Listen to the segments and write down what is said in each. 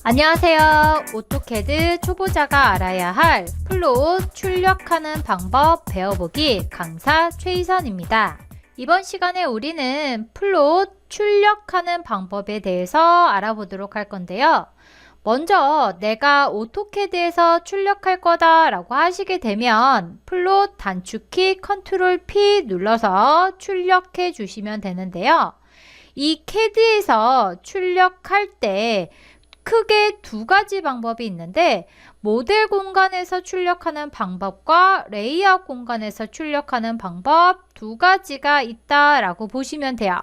안녕하세요. 오토캐드 초보자가 알아야 할 플롯 출력하는 방법 배워보기 강사 최희선입니다. 이번 시간에 우리는 플롯 출력하는 방법에 대해서 알아보도록 할 건데요. 먼저 내가 오토캐드에서 출력할 거다 라고 하시게 되면 플롯 단축키 컨트롤 P 눌러서 출력해 주시면 되는데요. 이 캐드에서 출력할 때 크게 두 가지 방법이 있는데 모델 공간에서 출력하는 방법과 레이아웃 공간에서 출력하는 방법 두 가지가 있다라고 보시면 돼요.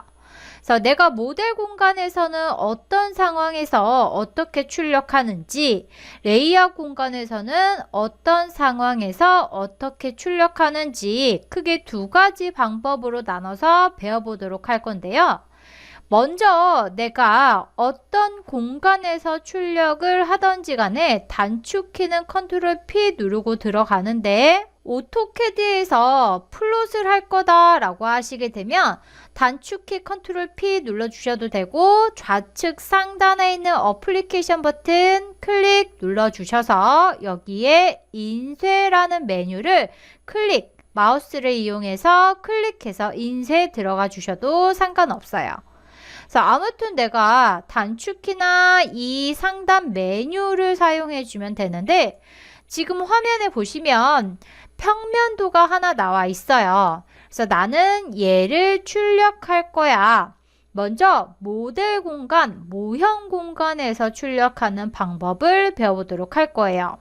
그래서 내가 모델 공간에서는 어떤 상황에서 어떻게 출력하는지, 레이아웃 공간에서는 어떤 상황에서 어떻게 출력하는지 크게 두 가지 방법으로 나눠서 배워보도록 할 건데요. 먼저 내가 어떤 공간에서 출력을 하던지 간에 단축키는 컨트롤 P 누르고 들어가는데 오토캐드에서 플롯을 할 거다 라고 하시게 되면 단축키 컨트롤 P 눌러주셔도 되고 좌측 상단에 있는 어플리케이션 버튼 클릭 눌러주셔서 여기에 인쇄라는 메뉴를 마우스를 이용해서 클릭해서 인쇄 들어가 주셔도 상관없어요. 그래서 아무튼 내가 단축키나 이 상단 메뉴를 사용해 주면 되는데 지금 화면에 보시면 평면도가 하나 나와 있어요. 그래서 나는 얘를 출력할 거야. 먼저 모델 공간, 모형 공간에서 출력하는 방법을 배워보도록 할 거예요.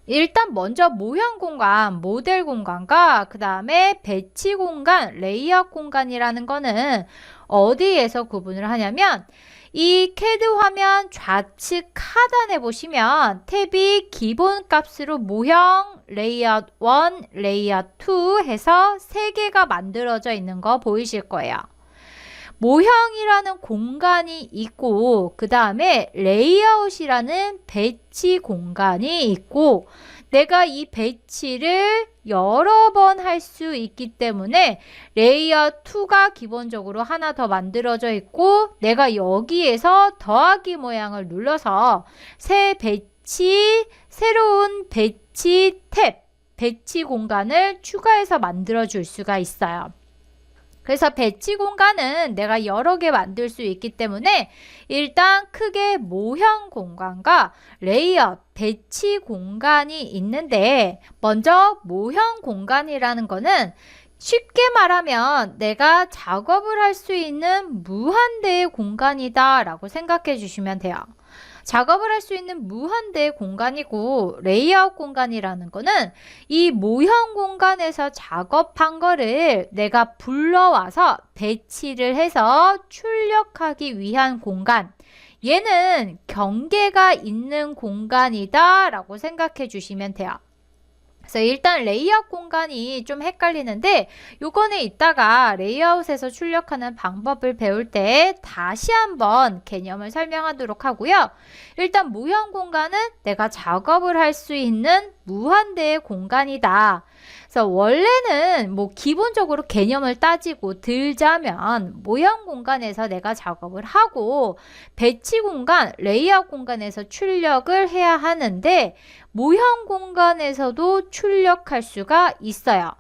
일단 먼저 모형 공간, 모델 공간과 그 다음에 배치 공간, 레이아웃 공간이라는 거는 어디에서 구분을 하냐면 이 캐드 화면 좌측 하단에 보시면 탭이 기본 값으로 모형, 레이아웃 1, 레이아웃 2 해서 3개가 만들어져 있는 거 보이실 거예요. 모형이라는 공간이 있고 그 다음에 레이아웃이라는 배치 공간이 있고 내가 이 배치를 여러 번 할 수 있기 때문에 레이아웃 2가 기본적으로 하나 더 만들어져 있고 내가 여기에서 더하기 모양을 눌러서 새로운 배치 탭, 배치 공간을 추가해서 만들어 줄 수가 있어요. 그래서 배치 공간은 내가 여러 개 만들 수 있기 때문에 일단 크게 모형 공간과 레이아웃, 배치 공간이 있는데 먼저 모형 공간이라는 거는 쉽게 말하면 내가 작업을 할 수 있는 무한대의 공간이다 라고 생각해 주시면 돼요. 작업을 할 수 있는 무한대의 공간이고 레이아웃 공간이라는 거는 이 모형 공간에서 작업한 거를 내가 불러와서 배치를 해서 출력하기 위한 공간. 얘는 경계가 있는 공간이다 라고 생각해 주시면 돼요. 그래서 일단 레이아웃 공간이 좀 헷갈리는데 요거는 이따가 레이아웃에서 출력하는 방법을 배울 때 다시 한번 개념을 설명하도록 하고요. 일단 모형 공간은 내가 작업을 할 수 있는 무한대의 공간이다. 그래서 원래는 기본적으로 개념을 따지고 들자면 모형 공간에서 내가 작업을 하고 배치 공간, 레이아웃 공간에서 출력을 해야 하는데 모형 공간에서도 출력할 수가 있어요.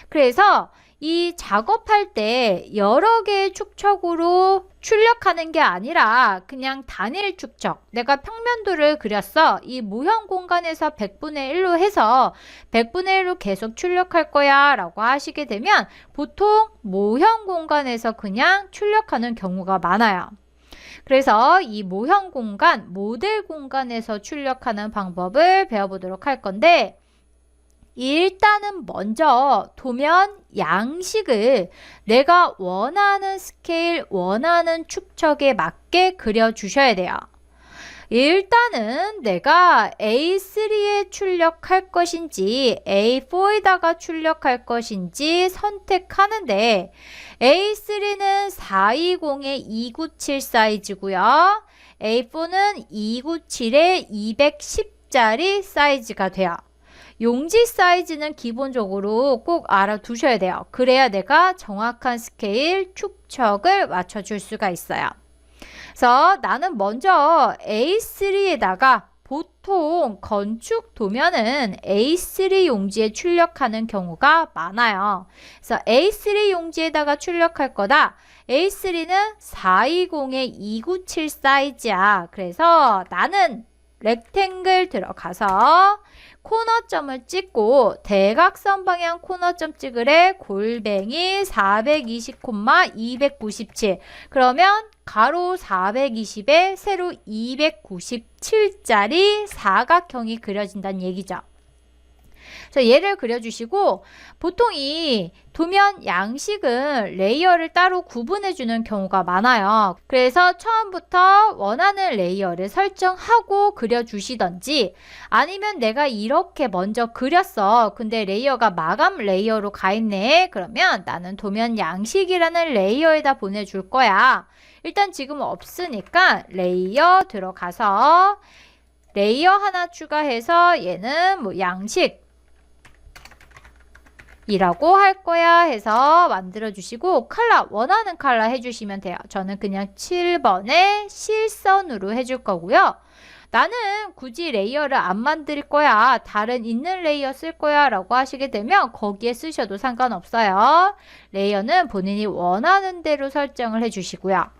그래서 이 작업할 때 여러 개의 축척으로 출력하는 게 아니라 그냥 단일 축척, 내가 평면도를 그렸어. 이 모형 공간에서 100분의 1로 해서 100분의 1로 계속 출력할 거야 라고 하시게 되면 보통 모형 공간에서 그냥 출력하는 경우가 많아요. 그래서 이 모형 공간, 모델 공간에서 출력하는 방법을 배워보도록 할 건데 일단은 먼저 도면 양식을 내가 원하는 스케일, 원하는 축척에 맞게 그려주셔야 돼요. 일단은 내가 A3에 출력할 것인지 A4에다가 출력할 것인지 선택하는데 A3는 420에 297 사이즈고요. A4는 297에 210짜리 사이즈가 돼요. 용지 사이즈는 기본적으로 꼭 알아두셔야 돼요. 그래야 내가 정확한 스케일 축척을 맞춰줄 수가 있어요. 그래서 나는 먼저 A3에다가 보통 건축 도면은 A3 용지에 출력하는 경우가 많아요. 그래서 A3 용지에다가 출력할 거다. A3는 420-297 사이즈야. 그래서 나는 렉탱글 들어가서 코너점을 찍고 대각선 방향 코너점 찍으래. 골뱅이 420,297. 그러면 가로 420에 세로 297짜리 사각형이 그려진다는 얘기죠. 그래서 얘를 그려주시고, 보통 이 도면 양식은 레이어를 따로 구분해 주는 경우가 많아요. 그래서 처음부터 원하는 레이어를 설정하고 그려주시던지, 아니면 내가 이렇게 먼저 그렸어. 근데 레이어가 마감 레이어로 가 있네. 그러면 나는 도면 양식이라는 레이어에다 보내줄 거야. 일단 지금 없으니까 레이어 들어가서 레이어 하나 추가해서 얘는 뭐 양식 이라고 할 거야 해서 만들어 주시고, 컬러 원하는 컬러 해주시면 돼요. 저는 그냥 7번에 실선으로 해줄 거고요. 나는 굳이 레이어를 안 만들 거야, 다른 있는 레이어 쓸 거야 라고 하시게 되면 거기에 쓰셔도 상관없어요. 레이어는 본인이 원하는 대로 설정을 해주시고요.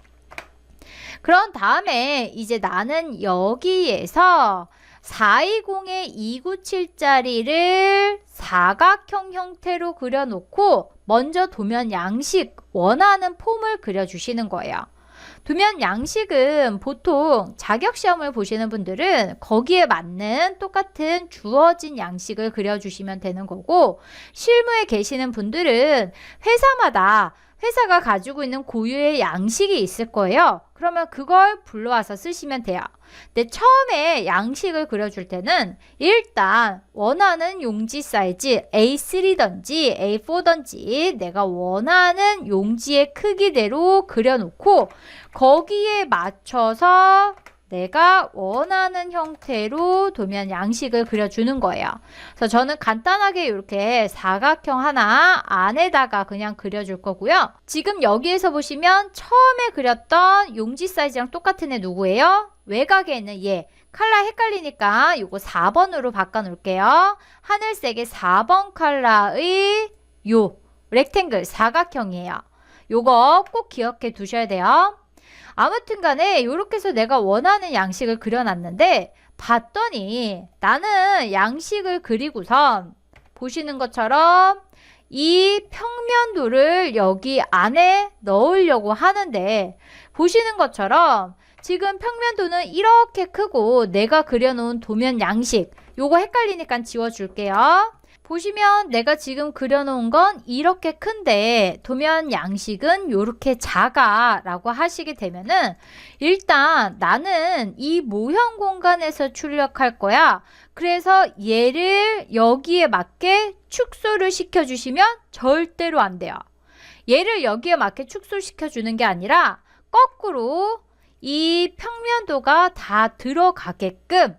그런 다음에 이제 나는 여기에서 420-297짜리를 사각형 형태로 그려놓고 먼저 도면 양식 원하는 폼을 그려주시는 거예요. 도면 양식은 보통 자격시험을 보시는 분들은 거기에 맞는 똑같은 주어진 양식을 그려주시면 되는 거고, 실무에 계시는 분들은 회사가 가지고 있는 고유의 양식이 있을 거예요. 그러면 그걸 불러와서 쓰시면 돼요. 근데 처음에 양식을 그려줄 때는 일단 원하는 용지 사이즈 A3든지 A4든지 내가 원하는 용지의 크기대로 그려놓고 거기에 맞춰서 내가 원하는 형태로 도면 양식을 그려주는 거예요. 그래서 저는 간단하게 이렇게 사각형 하나 안에다가 그냥 그려줄 거고요. 지금 여기에서 보시면 처음에 그렸던 용지 사이즈랑 똑같은 애 누구예요? 외곽에 있는 얘. 컬러 헷갈리니까 이거 4번으로 바꿔 놓을게요. 하늘색의 4번 컬러의 요 렉탱글 사각형이에요. 요거 꼭 기억해 두셔야 돼요. 아무튼 간에 이렇게 해서 내가 원하는 양식을 그려놨는데, 봤더니 나는 양식을 그리고선 보시는 것처럼 이 평면도를 여기 안에 넣으려고 하는데, 보시는 것처럼 지금 평면도는 이렇게 크고 내가 그려놓은 도면 양식 요거 헷갈리니까 지워줄게요. 보시면 내가 지금 그려놓은 건 이렇게 큰데 도면 양식은 이렇게 작아 라고 하시게 되면은, 일단 나는 이 모형 공간에서 출력할 거야. 그래서 얘를 여기에 맞게 축소를 시켜주시면 절대로 안 돼요. 얘를 여기에 맞게 축소시켜 주는 게 아니라 거꾸로 이 평면도가 다 들어가게끔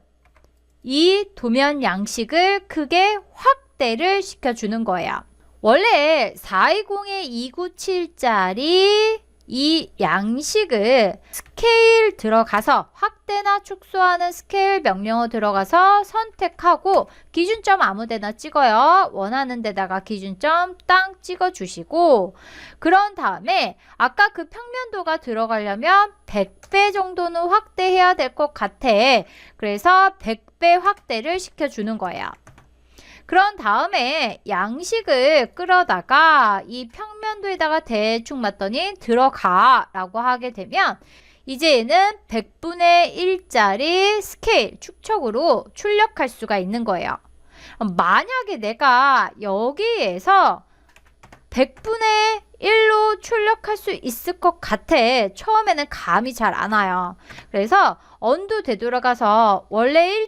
이 도면 양식을 크게 확대를 시켜주는 거예요. 원래 420-297짜리 이 양식을 스케일 들어가서 확대나 축소하는 스케일 명령어 들어가서 선택하고 기준점 아무데나 찍어요. 원하는 데다가 기준점 땅 찍어 주시고, 그런 다음에 아까 그 평면도가 들어가려면 100배 정도는 확대해야 될 것 같아. 그래서 100배 확대를 시켜주는 거예요. 그런 다음에 양식을 끌어다가 이 평면도에다가 대충 맞더니 들어가 라고 하게 되면 이제 얘는 100분의 1짜리 스케일 축척으로 출력할 수가 있는 거예요. 만약에 내가 여기에서 100분의 1로 출력할 수 있을 것 같아. 처음에는 감이 잘 안 와요. 그래서 언두 되돌아가서 원래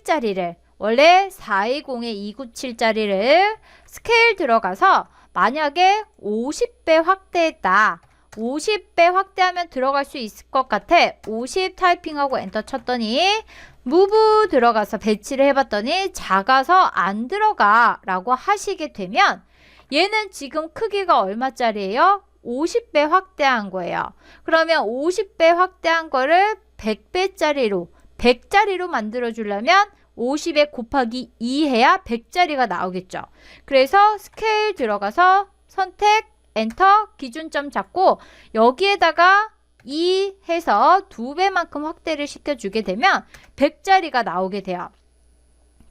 420-297짜리를 스케일 들어가서 만약에 50배 확대했다. 50배 확대하면 들어갈 수 있을 것 같아. 50 타이핑하고 엔터 쳤더니 무브 들어가서 배치를 해봤더니 작아서 안 들어가 라고 하시게 되면 얘는 지금 크기가 얼마짜리예요? 50배 확대한 거예요. 그러면 50배 확대한 거를 100배짜리로 100짜리로 만들어 주려면 50에 곱하기 2 해야 100짜리가 나오겠죠. 그래서 스케일 들어가서 선택, 엔터, 기준점 잡고 여기에다가 2 해서 2배만큼 확대를 시켜주게 되면 100짜리가 나오게 돼요.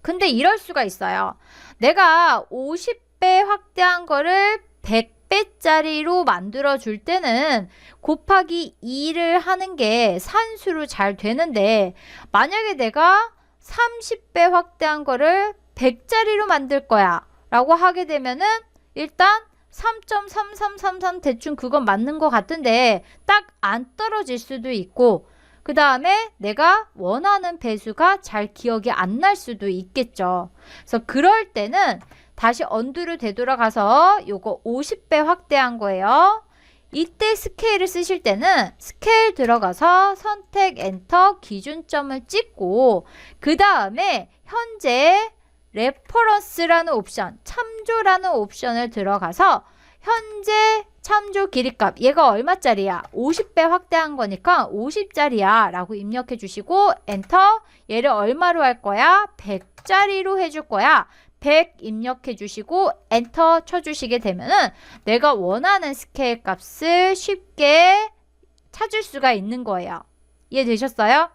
근데 이럴 수가 있어요. 내가 50배 확대한 거를 100배짜리로 만들어 줄 때는 곱하기 2를 하는 게 산수로 잘 되는데 만약에 내가 30배 확대한 거를 100짜리로 만들 거야 라고 하게 되면은 일단 3.3333 대충 그건 맞는 것 같은데 딱 안 떨어질 수도 있고 그 다음에 내가 원하는 배수가 잘 기억이 안 날 수도 있겠죠. 그래서 그럴 때는 다시 언두를 되돌아가서 요거 50배 확대한 거예요. 이때 스케일을 쓰실 때는 스케일 들어가서 선택 엔터 기준점을 찍고 그 다음에 현재 레퍼런스라는 옵션, 참조라는 옵션을 들어가서 현재 참조 길이값 얘가 얼마짜리야? 50배 확대한 거니까 50짜리야 라고 입력해 주시고 엔터. 얘를 얼마로 할 거야? 100짜리로 해줄 거야. 100 입력해 주시고 엔터 쳐주시게 되면은 내가 원하는 스케일 값을 쉽게 찾을 수가 있는 거예요. 이해되셨어요?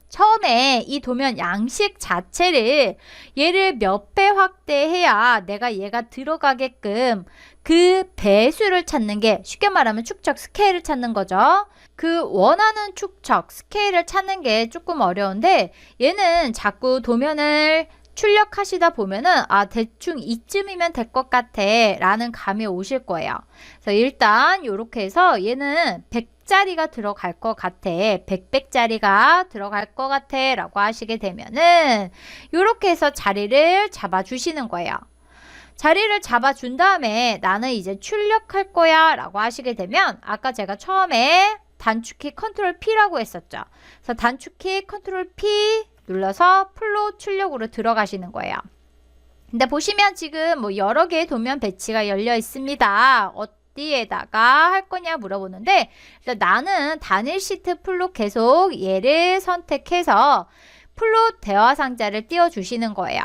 처음에 이 도면 양식 자체를 얘를 몇 배 확대해야 내가 얘가 들어가게끔 그 배수를 찾는 게 쉽게 말하면 축척 스케일을 찾는 거죠. 그 원하는 축척 스케일을 찾는 게 조금 어려운데 얘는 자꾸 도면을 출력하시다 보면은 대충 이쯤이면 될 것 같아 라는 감이 오실 거예요. 그래서 일단 이렇게 해서 얘는 100짜리가 들어갈 것 같아 100짜리가 들어갈 것 같아 라고 하시게 되면은 이렇게 해서 자리를 잡아 주시는 거예요. 자리를 잡아 준 다음에 나는 이제 출력할 거야 라고 하시게 되면 아까 제가 처음에 단축키 컨트롤 P라고 했었죠. 그래서 단축키 컨트롤 P 눌러서 플롯 출력으로 들어가시는 거예요. 근데 보시면 지금 뭐 여러 개의 도면 배치가 열려 있습니다. 어디에다가 할 거냐 물어보는데 일단 나는 단일 시트 플롯 계속 얘를 선택해서 플롯 대화 상자를 띄워 주시는 거예요.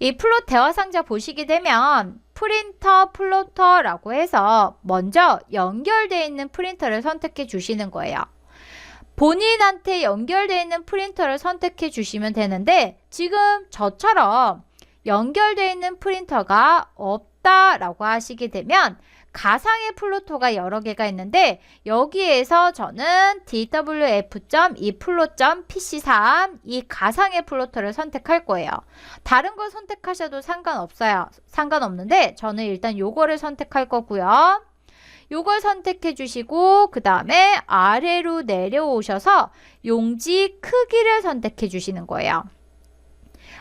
이 플롯 대화 상자 보시게 되면 프린터 플로터라고 해서 먼저 연결되어 있는 프린터를 선택해 주시는 거예요. 본인한테 연결되어 있는 프린터를 선택해 주시면 되는데 지금 저처럼 연결되어 있는 프린터가 없다라고 하시게 되면 가상의 플로터가 여러 개가 있는데 여기에서 저는 dwf.eplot.pc3 이 가상의 플로터를 선택할 거예요. 다른 걸 선택하셔도 상관없어요. 상관없는데 저는 일단 요거를 선택할 거고요. 요걸 선택해 주시고 그 다음에 아래로 내려오셔서 용지 크기를 선택해 주시는 거예요.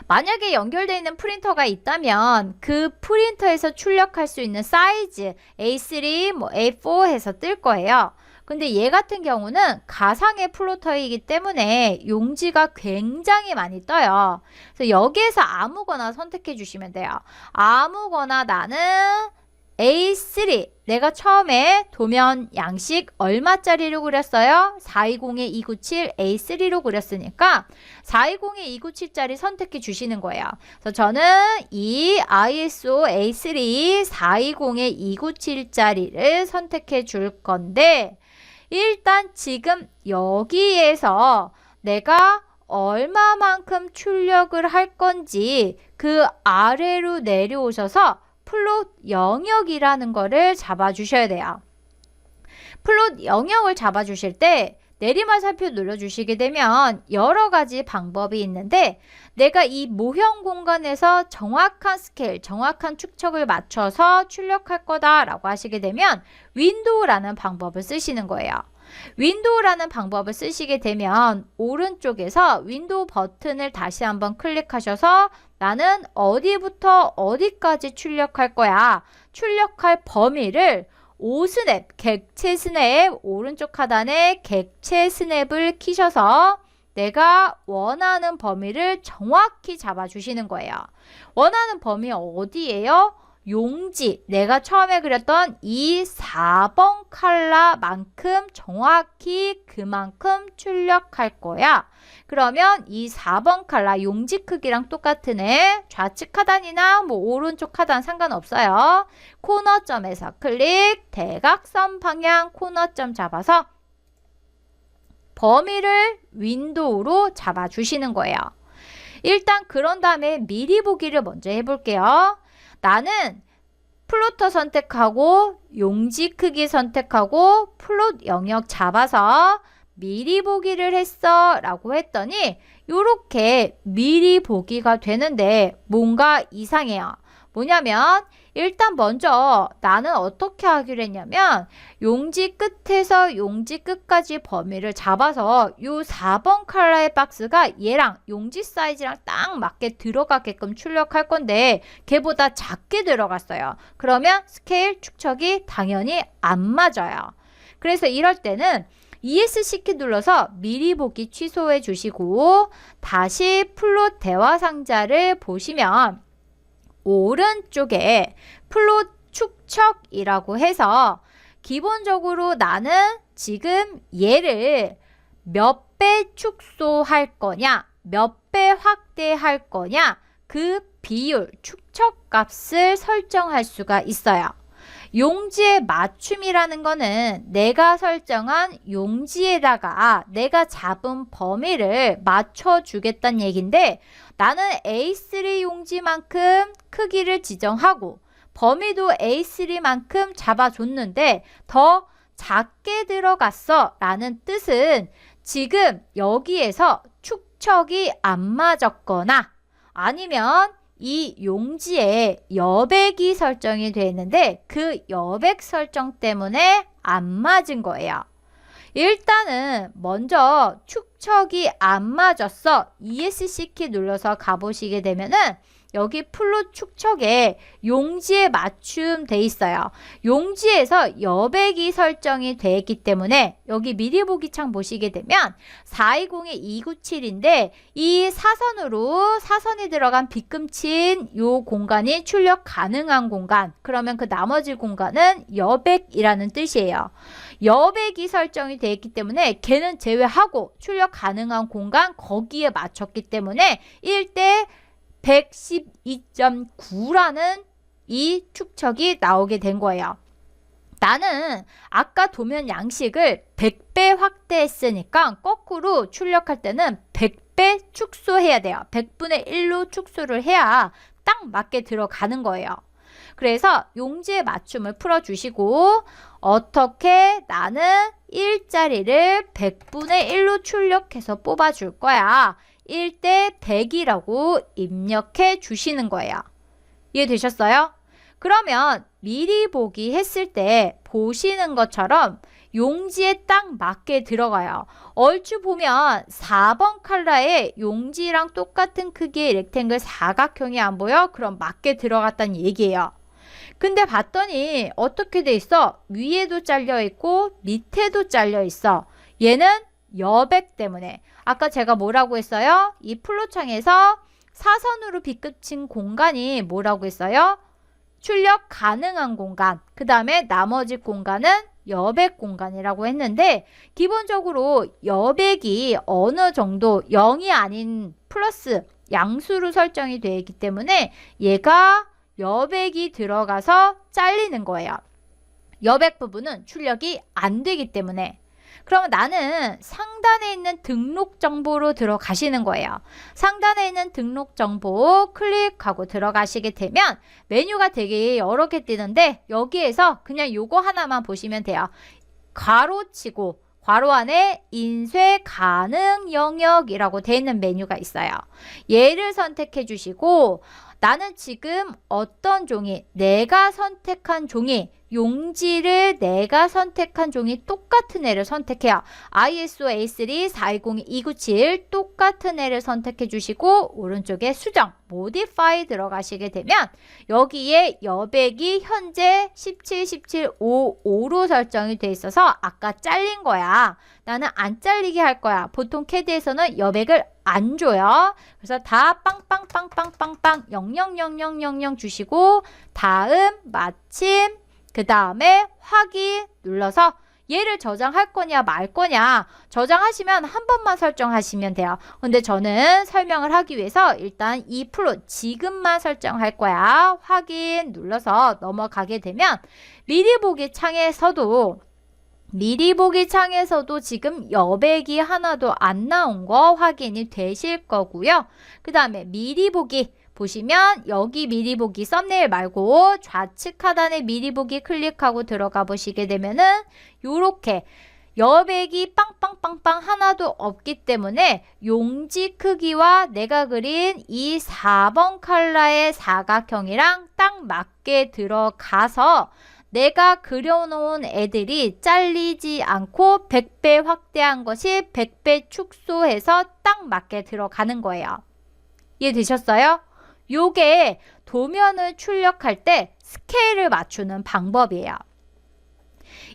만약에 연결되어 있는 프린터가 있다면 그 프린터에서 출력할 수 있는 사이즈 A3, 뭐 A4 해서 뜰 거예요. 근데 얘 같은 경우는 가상의 플로터이기 때문에 용지가 굉장히 많이 떠요. 그래서 여기에서 아무거나 선택해 주시면 돼요. 아무거나 나는 A3 내가 처음에 도면 양식 얼마짜리로 그렸어요? 420-297 A3로 그렸으니까 420-297짜리 선택해 주시는 거예요. 그래서 저는 이 ISO A3 420-297짜리를 선택해 줄 건데 일단 지금 여기에서 내가 얼마만큼 출력을 할 건지 그 아래로 내려오셔서 플롯 영역이라는 거를 잡아 주셔야 돼요. 플롯 영역을 잡아 주실 때 내리마살표 눌러 주시게 되면 여러 가지 방법이 있는데 내가 이 모형 공간에서 정확한 스케일, 정확한 축척을 맞춰서 출력할 거다라고 하시게 되면 윈도우라는 방법을 쓰시는 거예요. 윈도우라는 방법을 쓰시게 되면 오른쪽에서 윈도우 버튼을 다시 한번 클릭하셔서 나는 어디부터 어디까지 출력할 거야. 출력할 범위를 5스냅, 객체 스냅, 오른쪽 하단에 객체 스냅을 키셔서 내가 원하는 범위를 정확히 잡아주시는 거예요. 원하는 범위 어디예요? 용지, 내가 처음에 그렸던 이 4번 컬러만큼 정확히 그만큼 출력할 거야. 그러면 이 4번 컬러 용지 크기랑 똑같은 애, 좌측 하단이나 뭐 오른쪽 하단 상관없어요. 코너점에서 클릭, 대각선 방향 코너점 잡아서 범위를 윈도우로 잡아주시는 거예요. 일단 그런 다음에 미리 보기를 먼저 해볼게요. 나는 플로터 선택하고 용지 크기 선택하고 플롯 영역 잡아서 미리 보기를 했어 라고 했더니 요렇게 미리 보기가 되는데 뭔가 이상해요. 뭐냐면 일단 먼저 나는 어떻게 하기로 했냐면 용지 끝에서 용지 끝까지 범위를 잡아서 요 4번 컬러의 박스가 얘랑 용지 사이즈랑 딱 맞게 들어가게끔 출력할 건데 걔보다 작게 들어갔어요. 그러면 스케일 축척이 당연히 안 맞아요. 그래서 이럴 때는 ESC 키 눌러서 미리 보기 취소해 주시고 다시 플롯 대화 상자를 보시면 오른쪽에 플롯 축척이라고 해서 기본적으로 나는 지금 얘를 몇 배 축소할 거냐, 몇 배 확대할 거냐 그 비율, 축척 값을 설정할 수가 있어요. 용지의 맞춤이라는 거는 내가 설정한 용지에다가 내가 잡은 범위를 맞춰주겠다는 얘기인데 나는 A3 용지만큼 크기를 지정하고 범위도 A3만큼 잡아줬는데 더 작게 들어갔어 라는 뜻은 지금 여기에서 축척이 안 맞았거나 아니면 이 용지에 여백이 설정이 되어 있는데 그 여백 설정 때문에 안 맞은 거예요. 일단은 먼저 축척이 안 맞았어. ESC 키 눌러서 가보시게 되면은 여기 플롯 축척에 용지에 맞춤 돼 있어요. 용지에서 여백이 설정이 돼 있기 때문에 여기 미리 보기 창 보시게 되면 420의 297인데 이 사선으로 사선이 들어간 빗금친 요 공간이 출력 가능한 공간. 그러면 그 나머지 공간은 여백이라는 뜻이에요. 여백이 설정이 되어 있기 때문에 걔는 제외하고 출력 가능한 공간 거기에 맞췄기 때문에 1대 112.9라는 이 축척이 나오게 된 거예요. 나는 아까 도면 양식을 100배 확대했으니까 거꾸로 출력할 때는 100배 축소해야 돼요. 100분의 1로 축소를 해야 딱 맞게 들어가는 거예요. 그래서 용지의 맞춤을 풀어주시고 어떻게 나는 1짜리를 100분의 1로 출력해서 뽑아줄 거야. 1대 100이라고 입력해 주시는 거예요. 이해되셨어요? 그러면 미리 보기 했을 때 보시는 것처럼 용지에 딱 맞게 들어가요. 얼추 보면 4번 컬러의 용지랑 똑같은 크기의 렉탱글 사각형이 안 보여? 그럼 맞게 들어갔다는 얘기예요. 근데 봤더니 어떻게 돼 있어? 위에도 잘려 있고 밑에도 잘려 있어. 얘는 여백 때문에 아까 제가 뭐라고 했어요? 이 플로창에서 사선으로 빗끝친 공간이 뭐라고 했어요? 출력 가능한 공간. 그 다음에 나머지 공간은 여백 공간이라고 했는데 기본적으로 여백이 어느 정도 0이 아닌 플러스 양수로 설정이 되어 있기 때문에 얘가 여백이 들어가서 잘리는 거예요. 여백 부분은 출력이 안 되기 때문에. 그러면 나는 상단에 있는 등록 정보로 들어가시는 거예요. 상단에 있는 등록 정보 클릭하고 들어가시게 되면 메뉴가 되게 여러 개 뜨는데 여기에서 그냥 요거 하나만 보시면 돼요. 괄호치고 괄호 안에 인쇄 가능 영역이라고 되어 있는 메뉴가 있어요. 얘를 선택해 주시고 나는 지금 어떤 종이, 내가 선택한 종이, 용지를 내가 선택한 종이 똑같은 애를 선택해요. ISO A3 420-297 똑같은 애를 선택해 주시고 오른쪽에 수정, Modify 들어가시게 되면 여기에 여백이 현재 17, 17, 5, 5로 설정이 돼 있어서 아까 잘린 거야. 나는 안 잘리게 할 거야. 보통 CAD에서는 여백을 안 줘요. 그래서 다 빵빵빵빵빵빵 000000 주시고 다음 마침 그 다음에 확인 눌러서 얘를 저장할 거냐 말 거냐 저장하시면 한 번만 설정하시면 돼요. 근데 저는 설명을 하기 위해서 일단 이 플롯 지금만 설정할 거야. 확인 눌러서 넘어가게 되면 미리 보기 창에서도 지금 여백이 하나도 안 나온 거 확인이 되실 거고요. 그 다음에 미리 보기 보시면 여기 미리 보기 썸네일 말고 좌측 하단에 미리 보기 클릭하고 들어가 보시게 되면은 요렇게 여백이 빵빵빵빵 하나도 없기 때문에 용지 크기와 내가 그린 이 4번 컬러의 사각형이랑 딱 맞게 들어가서 내가 그려놓은 애들이 잘리지 않고 100배 확대한 것이 100배 축소해서 딱 맞게 들어가는 거예요. 이해되셨어요? 요게 도면을 출력할 때 스케일을 맞추는 방법이에요.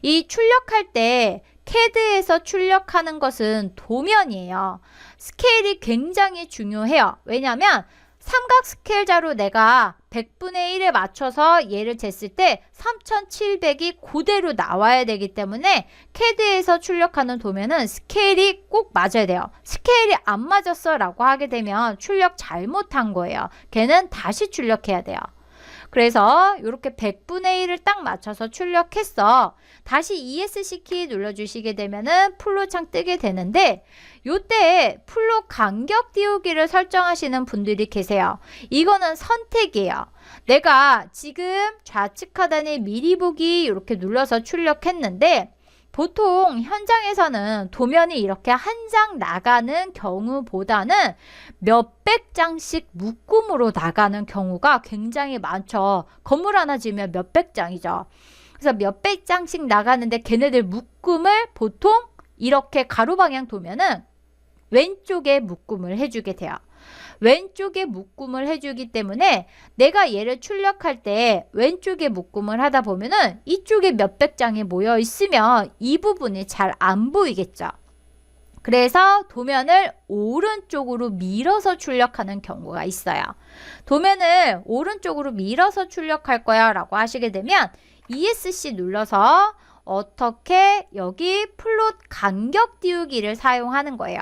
이 출력할 때 CAD에서 출력하는 것은 도면이에요. 스케일이 굉장히 중요해요. 왜냐하면 삼각 스케일자로 내가 100분의 1에 맞춰서 얘를 쟀을 때 3700이 그대로 나와야 되기 때문에 CAD에서 출력하는 도면은 스케일이 꼭 맞아야 돼요. 스케일이 안 맞았어 라고 하게 되면 출력 잘못한 거예요. 걔는 다시 출력해야 돼요. 그래서 이렇게 100분의 1을 딱 맞춰서 출력했어. 다시 ESC 키 눌러주시게 되면은 플롯 창 뜨게 되는데 요때 플롯 간격 띄우기를 설정하시는 분들이 계세요. 이거는 선택이에요. 내가 지금 좌측 하단에 미리 보기 이렇게 눌러서 출력했는데 보통 현장에서는 도면이 이렇게 한 장 나가는 경우보다는 몇백 장씩 묶음으로 나가는 경우가 굉장히 많죠. 건물 하나 지으면 몇백 장이죠. 그래서 몇백 장씩 나가는데 걔네들 묶음을 보통 이렇게 가로 방향 도면은 왼쪽에 묶음을 해주게 돼요. 왼쪽에 묶음을 해주기 때문에 내가 얘를 출력할 때 왼쪽에 묶음을 하다 보면은 이쪽에 몇백 장이 모여 있으면 이 부분이 잘 안 보이겠죠. 그래서 도면을 오른쪽으로 밀어서 출력하는 경우가 있어요. 도면을 오른쪽으로 밀어서 출력할 거야 라고 하시게 되면 ESC 눌러서 어떻게 여기 플롯 간격 띄우기를 사용하는 거예요.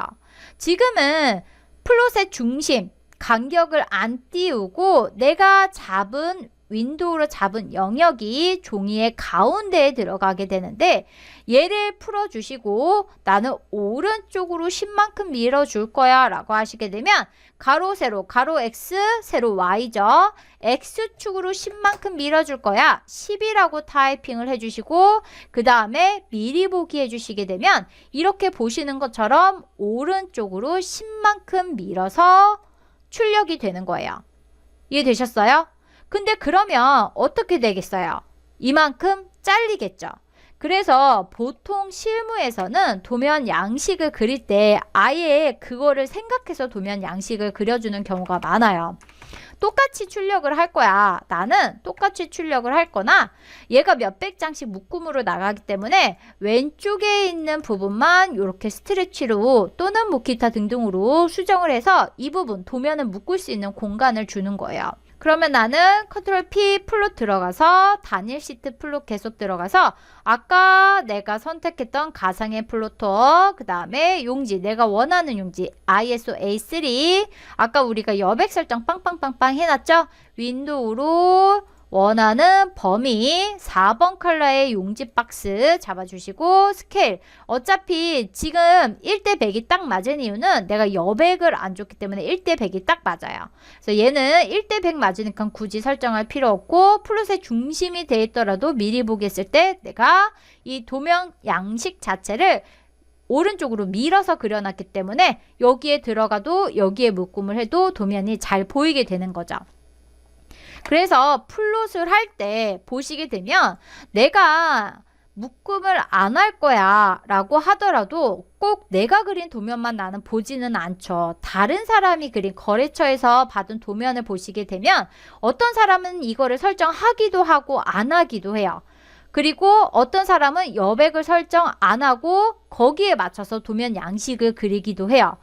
지금은 플롯의 중심, 간격을 안 띄우고 내가 잡은 윈도우로 잡은 영역이 종이의 가운데에 들어가게 되는데 얘를 풀어주시고 나는 오른쪽으로 10만큼 밀어줄 거야 라고 하시게 되면 가로 세로 가로 X 세로 Y죠. X축으로 10만큼 밀어줄 거야 10이라고 타이핑을 해주시고 그 다음에 미리 보기 해주시게 되면 이렇게 보시는 것처럼 오른쪽으로 10만큼 밀어서 출력이 되는 거예요. 이해되셨어요? 근데 그러면 어떻게 되겠어요? 이만큼 잘리겠죠. 그래서 보통 실무에서는 도면 양식을 그릴 때 아예 그거를 생각해서 도면 양식을 그려주는 경우가 많아요. 똑같이 출력을 할 거야. 나는 똑같이 출력을 할 거나 얘가 몇백 장씩 묶음으로 나가기 때문에 왼쪽에 있는 부분만 이렇게 스트레치로 또는 뭐 기타 등등으로 수정을 해서 이 부분 도면을 묶을 수 있는 공간을 주는 거예요. 그러면 나는 컨트롤 P 플롯 들어가서 단일 시트 플롯 계속 들어가서 아까 내가 선택했던 가상의 플로터 그 다음에 용지 내가 원하는 용지 ISO A3 아까 우리가 여백 설정 빵빵빵빵 해놨죠? 윈도우로 원하는 범위 4번 컬러의 용지 박스 잡아주시고 스케일 어차피 지금 1대 100이 딱 맞은 이유는 내가 여백을 안 줬기 때문에 1대 100이 딱 맞아요. 그래서 얘는 1대 100 맞으니까 굳이 설정할 필요 없고 플롯의 중심이 돼 있더라도 미리 보기 했을 때 내가 이 도면 양식 자체를 오른쪽으로 밀어서 그려놨기 때문에 여기에 들어가도 여기에 묶음을 해도 도면이 잘 보이게 되는 거죠. 그래서 플롯을 할 때 보시게 되면 내가 묶음을 안 할 거야 라고 하더라도 꼭 내가 그린 도면만 나는 보지는 않죠. 다른 사람이 그린 거래처에서 받은 도면을 보시게 되면 어떤 사람은 이거를 설정하기도 하고 안 하기도 해요. 그리고 어떤 사람은 여백을 설정 안 하고 거기에 맞춰서 도면 양식을 그리기도 해요.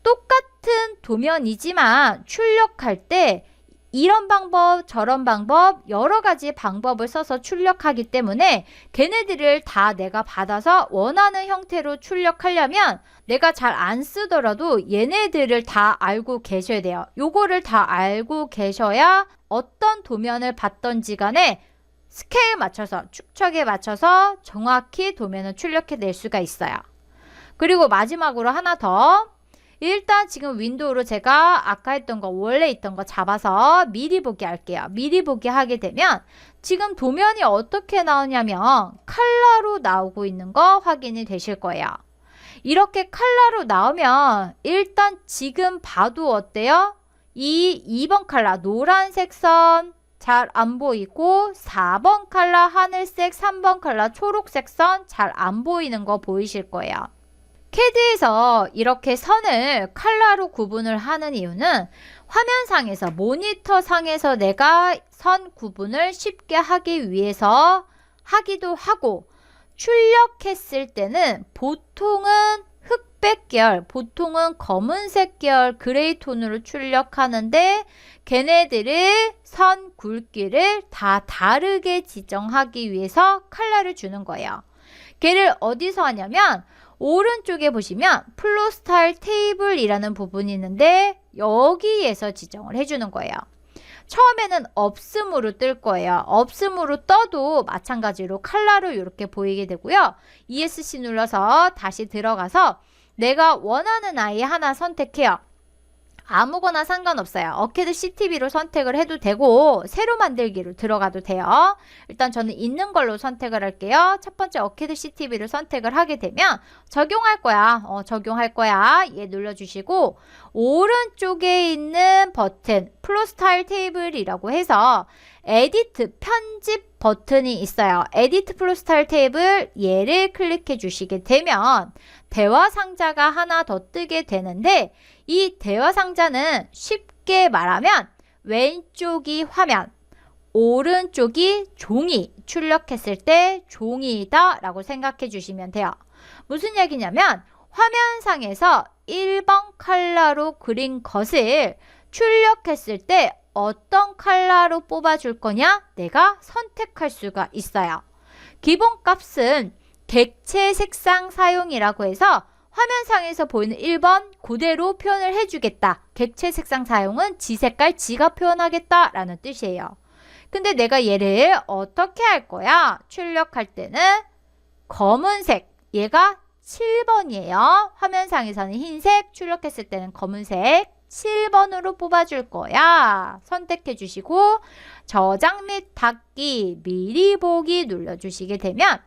똑같은 도면이지만 출력할 때 이런 방법 저런 방법 여러 가지 방법을 써서 출력하기 때문에 걔네들을 다 내가 받아서 원하는 형태로 출력하려면 내가 잘 안 쓰더라도 얘네들을 다 알고 계셔야 돼요. 요거를 다 알고 계셔야 어떤 도면을 받던지 간에 스케일 맞춰서 축척에 맞춰서 정확히 도면을 출력해낼 수가 있어요. 그리고 마지막으로 하나 더. 일단 지금 윈도우로 제가 아까 했던 거 원래 있던 거 잡아서 미리 보기 할게요. 미리 보기 하게 되면 지금 도면이 어떻게 나오냐면 컬러로 나오고 있는 거 확인이 되실 거예요. 이렇게 컬러로 나오면 일단 지금 봐도 어때요? 이 2번 컬러 노란색 선 잘 안 보이고 4번 컬러 하늘색 3번 컬러 초록색 선 잘 안 보이는 거 보이실 거예요. CAD에서 이렇게 선을 컬러로 구분을 하는 이유는 화면상에서 모니터상에서 내가 선 구분을 쉽게 하기 위해서 하기도 하고 출력했을 때는 보통은 흑백 계열, 보통은 검은색 계열 그레이 톤으로 출력하는데 걔네들의 선 굵기를 다 다르게 지정하기 위해서 컬러를 주는 거예요. 걔를 어디서 하냐면 오른쪽에 보시면 플로 스타일 테이블이라는 부분이 있는데 여기에서 지정을 해주는 거예요. 처음에는 없음으로 뜰 거예요. 없음으로 떠도 마찬가지로 컬러로 이렇게 보이게 되고요. ESC 눌러서 다시 들어가서 내가 원하는 아이 하나 선택해요. 아무거나 상관없어요. 어캐드 CTV로 선택을 해도 되고 새로 만들기로 들어가도 돼요. 일단 저는 있는 걸로 선택을 할게요. 첫 번째 어캐드 CTV를 선택을 하게 되면 적용할 거야. 적용할 거야. 얘 눌러주시고 오른쪽에 있는 버튼 플로 스타일 테이블이라고 해서 에디트 편집 버튼이 있어요. 에디트 플로 스타일 테이블 얘를 클릭해 주시게 되면 대화 상자가 하나 더 뜨게 되는데 이 대화 상자는 쉽게 말하면 왼쪽이 화면, 오른쪽이 종이, 출력했을 때 종이다 라고 생각해 주시면 돼요. 무슨 얘기냐면 화면상에서 1번 컬러로 그린 것을 출력했을 때 어떤 컬러로 뽑아줄 거냐? 내가 선택할 수가 있어요. 기본값은 객체 색상 사용이라고 해서 화면상에서 보이는 1번 그대로 표현을 해주겠다. 객체 색상 사용은 지 색깔 지가 표현하겠다 라는 뜻이에요. 근데 내가 얘를 어떻게 할 거야? 출력할 때는 검은색, 얘가 7번이에요. 화면상에서는 흰색, 출력했을 때는 검은색 7번으로 뽑아줄 거야. 선택해 주시고 저장 및 닫기, 미리 보기 눌러주시게 되면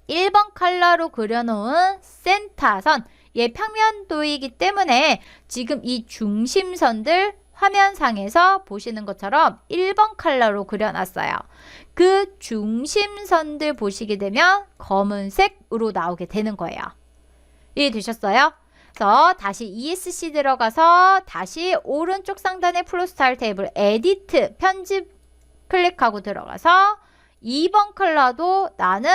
1번 컬러로 그려놓은 센터선, 얘 평면도이기 때문에 지금 이 중심선들 화면상에서 보시는 것처럼 1번 컬러로 그려놨어요. 그 중심선들 보시게 되면 검은색으로 나오게 되는 거예요. 이해되셨어요? 그래서 다시 ESC 들어가서 다시 오른쪽 상단의 플로 스타일 테이블 에디트 편집 클릭하고 들어가서 2번 컬러도 나는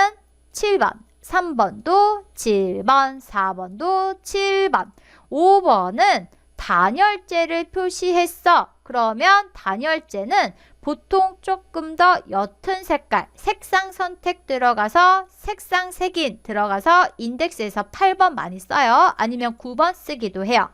7번, 3번도 7번, 4번도 7번, 5번은 단열재를 표시했어. 그러면 단열재는 보통 조금 더 옅은 색깔, 색상 선택 들어가서 색상 색인 들어가서 인덱스에서 8번 많이 써요. 아니면 9번 쓰기도 해요.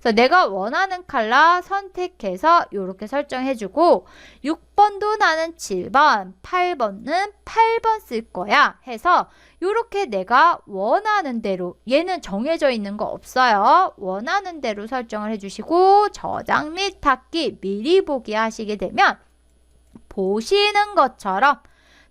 그래서 내가 원하는 컬러 선택해서 이렇게 설정해주고 6번도 나는 7번, 8번은 8번 쓸 거야 해서 이렇게 내가 원하는 대로 얘는 정해져 있는 거 없어요. 원하는 대로 설정을 해주시고 저장 및 닫기 미리 보기 하시게 되면 보시는 것처럼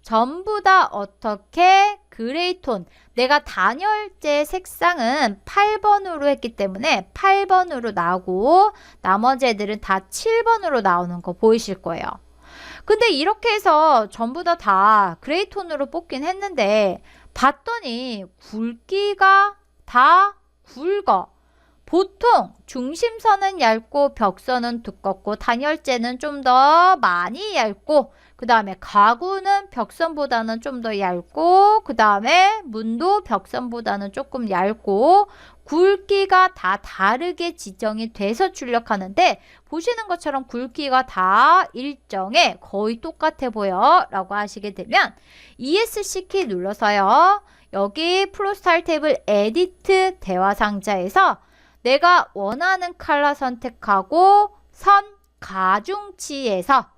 전부 다 어떻게 그레이톤 내가 단열재 색상은 8번으로 했기 때문에 8번으로 나오고 나머지 애들은 다 7번으로 나오는 거 보이실 거예요. 근데 이렇게 해서 전부 다 그레이톤으로 뽑긴 했는데 봤더니 굵기가 다 굵어. 보통 중심선은 얇고 벽선은 두껍고 단열재는 좀 더 많이 얇고 그 다음에 가구는 벽선보다는 좀 더 얇고 그 다음에 문도 벽선보다는 조금 얇고 굵기가 다 다르게 지정이 돼서 출력하는데 보시는 것처럼 굵기가 다 일정해 거의 똑같아 보여 라고 하시게 되면 ESC 키 눌러서요. 여기 플로 스타일 테이블 에디트 대화 상자에서 내가 원하는 컬러 선택하고 선 가중치에서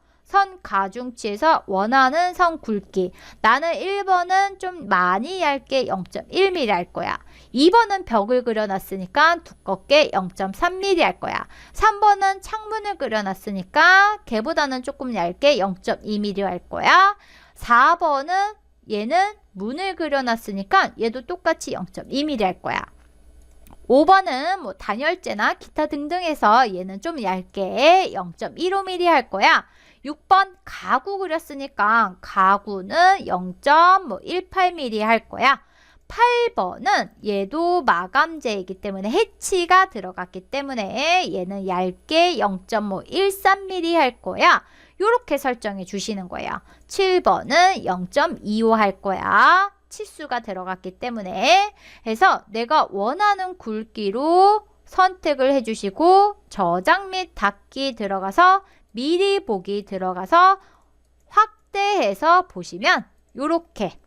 원하는 선 굵기 나는 1번은 좀 많이 얇게 0.1mm 할 거야. 2번은 벽을 그려놨으니까 두껍게 0.3mm 할 거야. 3번은 창문을 그려놨으니까 걔보다는 조금 얇게 0.2mm 할 거야. 4번은 얘는 문을 그려놨으니까 얘도 똑같이 0.2mm 할 거야. 5번은 뭐 단열재나 기타 등등 해서 얘는 좀 얇게 0.15mm 할 거야. 6번 가구 그렸으니까 가구는 0.18mm 할 거야. 8번은 얘도 마감재이기 때문에 해치가 들어갔기 때문에 얘는 얇게 0.13mm 할 거야. 요렇게 설정해 주시는 거예요. 7번은 0.25 할 거야. 치수가 들어갔기 때문에 해서 내가 원하는 굵기로 선택을 해주시고 저장 및 닫기 들어가서 미리 보기 들어가서 확대해서 보시면 요렇게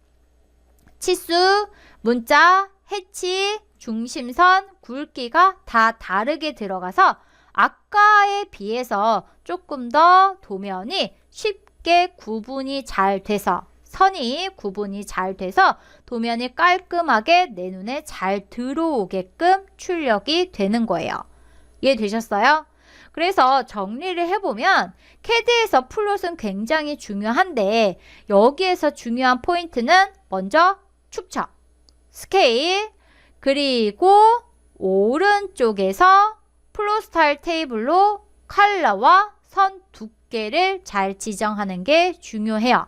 치수, 문자, 해치, 중심선, 굵기가 다 다르게 들어가서 아까에 비해서 조금 더 도면이 쉽게 구분이 잘 돼서 선이 구분이 잘 돼서 도면이 깔끔하게 내 눈에 잘 들어오게끔 출력이 되는 거예요. 이해되셨어요? 그래서 정리를 해보면 CAD에서 플롯은 굉장히 중요한데 여기에서 중요한 포인트는 먼저 축척, 스케일, 그리고 오른쪽에서 플롯 스타일 테이블로 컬러와 선 두께를 잘 지정하는 게 중요해요.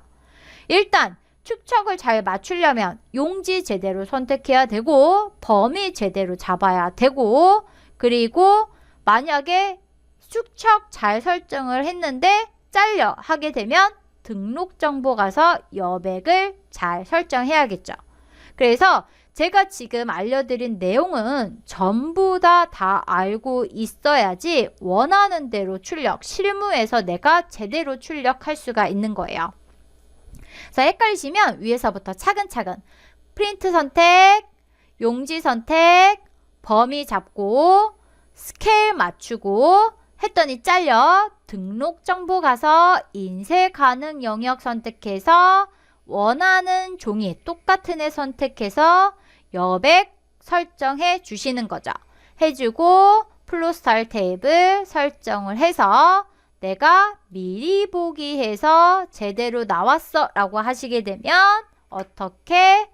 일단 축척을 잘 맞추려면 용지 제대로 선택해야 되고 범위 제대로 잡아야 되고 그리고 만약에 축척 잘 설정을 했는데 잘려 하게 되면 등록 정보 가서 여백을 잘 설정해야겠죠. 그래서 제가 지금 알려드린 내용은 전부 다 알고 있어야지 원하는 대로 출력, 실무에서 내가 제대로 출력할 수가 있는 거예요. 그래서 헷갈리시면 위에서부터 차근차근 프린트 선택, 용지 선택, 범위 잡고 스케일 맞추고 했더니 잘려 등록 정보 가서 인쇄 가능 영역 선택해서 원하는 종이 똑같은 애 선택해서 여백 설정해 주시는 거죠. 해주고 플롯 스타일 테이블 설정을 해서 내가 미리 보기 해서 제대로 나왔어 라고 하시게 되면 어떻게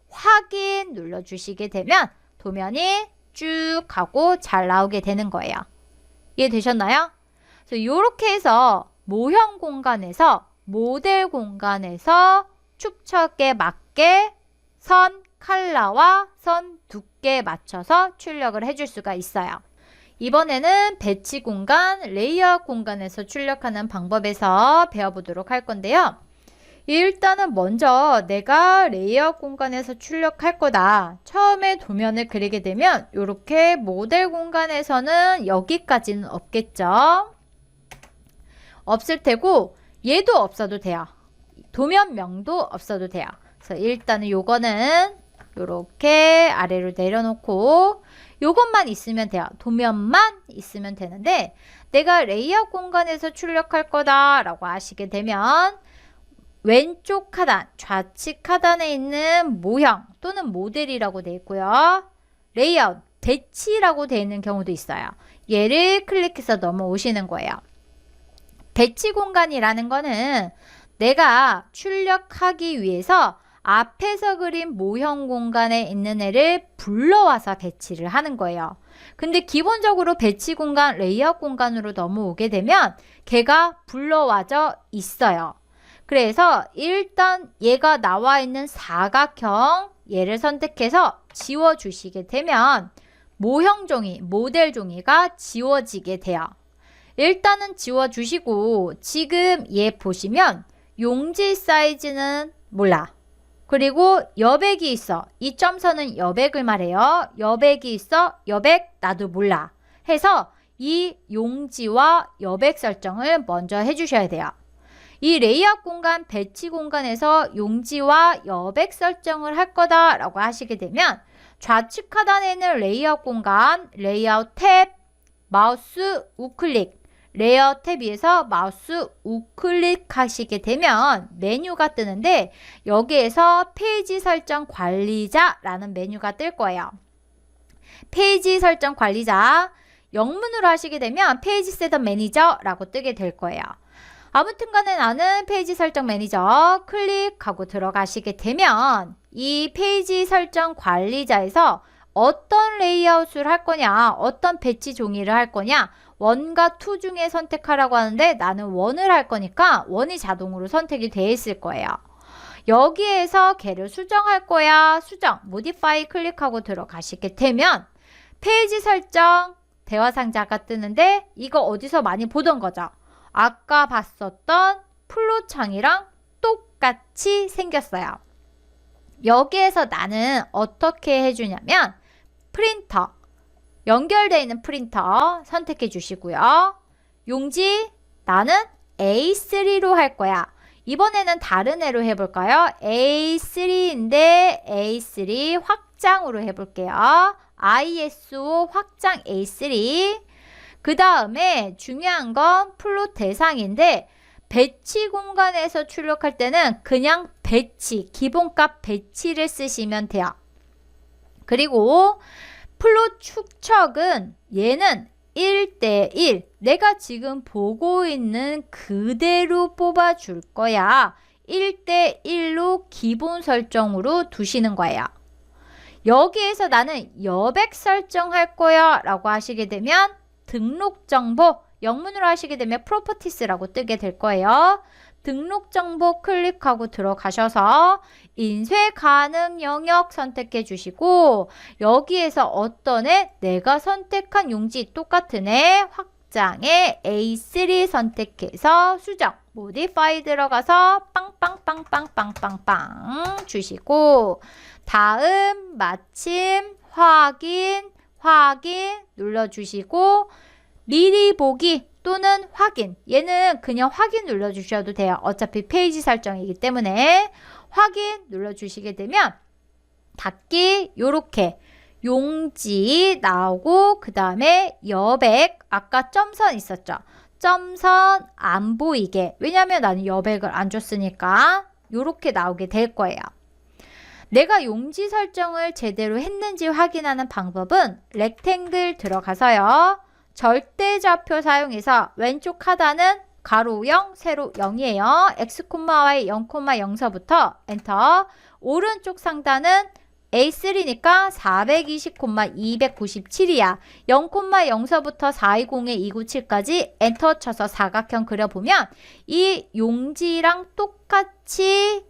확인 눌러주시게 되면 도면이 쭉 가고 잘 나오게 되는 거예요. 이해되셨나요? 그래서 이렇게 해서 모형 공간에서 모델 공간에서 축척에 맞게 선 컬러와 선 두께 맞춰서 출력을 해줄 수가 있어요. 이번에는 배치 공간, 레이아웃 공간에서 출력하는 방법에서 배워보도록 할 건데요. 일단은 먼저 내가 레이아웃 공간에서 출력할 거다. 처음에 도면을 그리게 되면 이렇게 모델 공간에서는 여기까지는 없겠죠. 없을 테고 얘도 없어도 돼요. 도면명도 없어도 돼요. 그래서 일단은 요거는 이렇게 아래로 내려놓고 요것만 있으면 돼요. 도면만 있으면 되는데 내가 레이아웃 공간에서 출력할 거다 라고 하시게 되면 왼쪽 하단, 좌측 하단에 있는 모형 또는 모델이라고 되어 있고요. 레이아웃, 배치라고 되어 있는 경우도 있어요. 얘를 클릭해서 넘어오시는 거예요. 배치 공간이라는 거는 내가 출력하기 위해서 앞에서 그린 모형 공간에 있는 애를 불러와서 배치를 하는 거예요. 근데 기본적으로 배치 공간, 레이아웃 공간으로 넘어오게 되면 걔가 불러와져 있어요. 그래서 일단 얘가 나와 있는 사각형 얘를 선택해서 지워주시게 되면 모형 종이, 모델 종이가 지워지게 돼요. 일단은 지워주시고 지금 얘 보시면 용지 사이즈는 몰라. 그리고 여백이 있어. 이 점선은 여백을 말해요. 여백이 있어. 여백 나도 몰라. 해서 이 용지와 여백 설정을 먼저 해주셔야 돼요. 이 레이아웃 공간, 배치 공간에서 용지와 여백 설정을 할 거다라고 하시게 되면 좌측 하단에 있는 레이아웃 공간, 레이아웃 탭, 마우스 우클릭, 레이아웃 탭 위에서 마우스 우클릭 하시게 되면 메뉴가 뜨는데 여기에서 페이지 설정 관리자라는 메뉴가 뜰 거예요. 페이지 설정 관리자 영문으로 하시게 되면 페이지 셋업 매니저라고 뜨게 될 거예요. 아무튼 간에 나는 페이지 설정 매니저 클릭하고 들어가시게 되면 이 페이지 설정 관리자에서 어떤 레이아웃을 할 거냐, 어떤 배치 종이를 할 거냐, 1과 2 중에 선택하라고 하는데 나는 1을 할 거니까 1이 자동으로 선택이 되어 있을 거예요. 여기에서 걔를 수정할 거야. 수정, 모디파이 클릭하고 들어가시게 되면 페이지 설정 대화 상자가 뜨는데 이거 어디서 많이 보던 거죠. 아까 봤었던 플로 창이랑 똑같이 생겼어요. 여기에서 나는 어떻게 해주냐면 프린터, 연결되어 있는 프린터 선택해 주시고요. 용지 나는 A3로 할 거야. 이번에는 다른 애로 해볼까요? A3인데 A3 확장으로 해볼게요. ISO 확장 A3. 그 다음에 중요한 건 플롯 대상인데 배치 공간에서 출력할 때는 그냥 배치, 기본값 배치를 쓰시면 돼요. 그리고 플롯 축척은 얘는 1대1 내가 지금 보고 있는 그대로 뽑아줄 거야. 1대1로 기본 설정으로 두시는 거예요. 여기에서 나는 여백 설정할 거야 라고 하시게 되면 등록 정보, 영문으로 하시게 되면 프로퍼티스라고 뜨게 될 거예요. 등록 정보 클릭하고 들어가셔서 인쇄 가능 영역 선택해 주시고 여기에서 어떤 애 내가 선택한 용지 똑같은 애 확장에 A3 선택해서 수정 모디파이 들어가서 빵빵빵빵빵빵빵 주시고 다음 마침 확인 눌러주시고 미리 보기 또는 확인 얘는 그냥 확인 눌러주셔도 돼요. 어차피 페이지 설정이기 때문에 확인 눌러주시게 되면 닫기 요렇게 용지 나오고 그 다음에 여백 아까 점선 있었죠. 점선 안 보이게 왜냐면 나는 여백을 안 줬으니까 요렇게 나오게 될 거예요. 내가 용지 설정을 제대로 했는지 확인하는 방법은 렉탱글 들어가서요. 절대좌표 사용해서 왼쪽 하단은 가로 0, 세로 0이에요. x, y 0, 0서부터 엔터. 오른쪽 상단은 A3니까 420, 297이야. 0, 0서부터 420에 297까지 엔터 쳐서 사각형 그려보면 이 용지랑 똑같이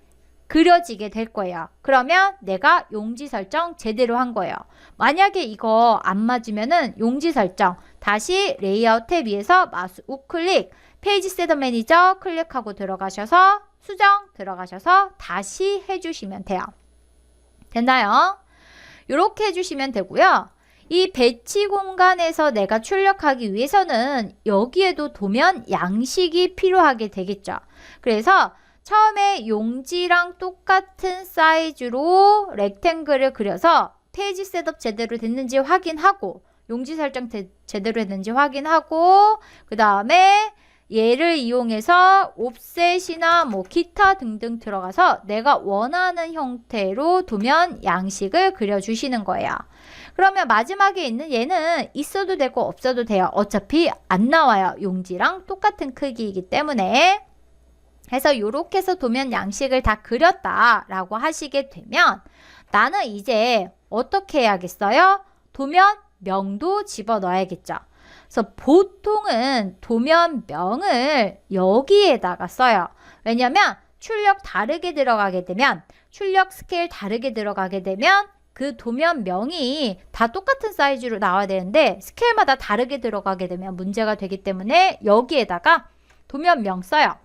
그려지게 될 거예요. 그러면 내가 용지 설정 제대로 한 거예요. 만약에 이거 안 맞으면은 용지 설정 다시 레이아웃 탭 위에서 마우스 우클릭 페이지 셋업 매니저 클릭하고 들어가셔서 수정 들어가셔서 다시 해주시면 돼요. 됐나요? 이렇게 해주시면 되고요. 이 배치 공간에서 내가 출력하기 위해서는 여기에도 도면 양식이 필요하게 되겠죠. 그래서 처음에 용지랑 똑같은 사이즈로 렉탱글을 그려서 페이지 셋업 제대로 됐는지 확인하고 용지 설정 제대로 했는지 확인하고 그 다음에 얘를 이용해서 옵셋이나 뭐 기타 등등 들어가서 내가 원하는 형태로 도면 양식을 그려주시는 거예요. 그러면 마지막에 있는 얘는 있어도 되고 없어도 돼요. 어차피 안 나와요. 용지랑 똑같은 크기이기 때문에. 해서 이렇게 해서 도면 양식을 다 그렸다라고 하시게 되면 나는 이제 어떻게 해야겠어요? 도면명도 집어넣어야겠죠. 그래서 보통은 도면명을 여기에다가 써요. 왜냐면 출력 다르게 들어가게 되면 출력 스케일 다르게 들어가게 되면 그 도면명이 다 똑같은 사이즈로 나와야 되는데 스케일마다 다르게 들어가게 되면 문제가 되기 때문에 여기에다가 도면명 써요.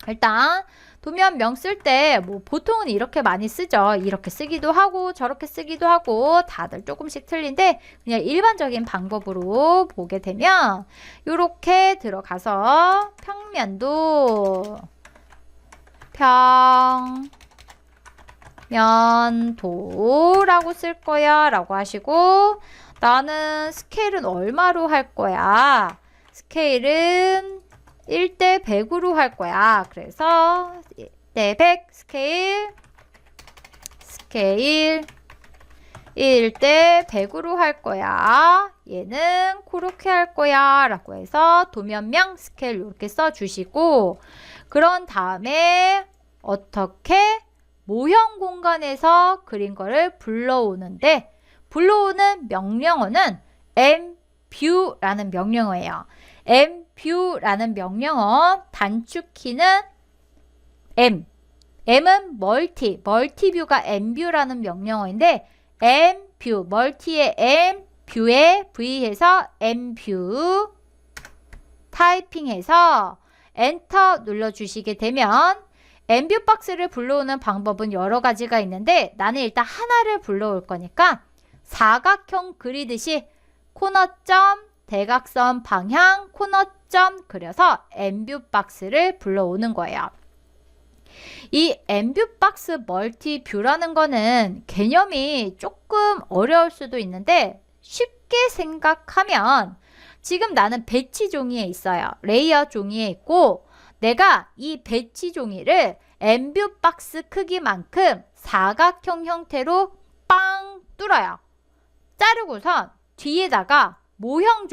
일단 도면명 쓸 때 뭐 보통은 이렇게 많이 쓰죠. 이렇게 쓰기도 하고 저렇게 쓰기도 하고 다들 조금씩 틀린데 그냥 일반적인 방법으로 보게 되면 이렇게 들어가서 평면도 평면도라고 쓸 거야 라고 하시고 나는 스케일은 얼마로 할 거야? 스케일은 1대 100으로 할 거야. 그래서 1대 100 스케일 1대 100으로 할 거야. 얘는 그렇게 할 거야 라고 해서 도면명 스케일 이렇게 써주시고 그런 다음에 어떻게 모형 공간에서 그린 거를 불러오는데 불러오는 명령어는 mView라는 명령어예요. mView라는 명령어 단축키는 m은 멀티뷰가 mView라는 명령어인데 mView, 멀티의 m, 뷰의 v해서 mView 타이핑해서 엔터 눌러주시게 되면 mView 박스를 불러오는 방법은 여러 가지가 있는데 나는 일단 하나를 불러올 거니까 사각형 그리듯이 코너점, 대각선 방향, 코너점 그려서 mView 박스를 불러오는 거예요. 이 mView 박스 멀티뷰라는 거는 개념이 조금 어려울 수도 있는데 쉽게 생각하면 지금 나는 배치 종이에 있어요. 레이어 종이에 있고 내가 이 배치 종이를 mView 박스 크기만큼 사각형 형태로 빵 뚫어요. 자르고선 뒤에다가 모형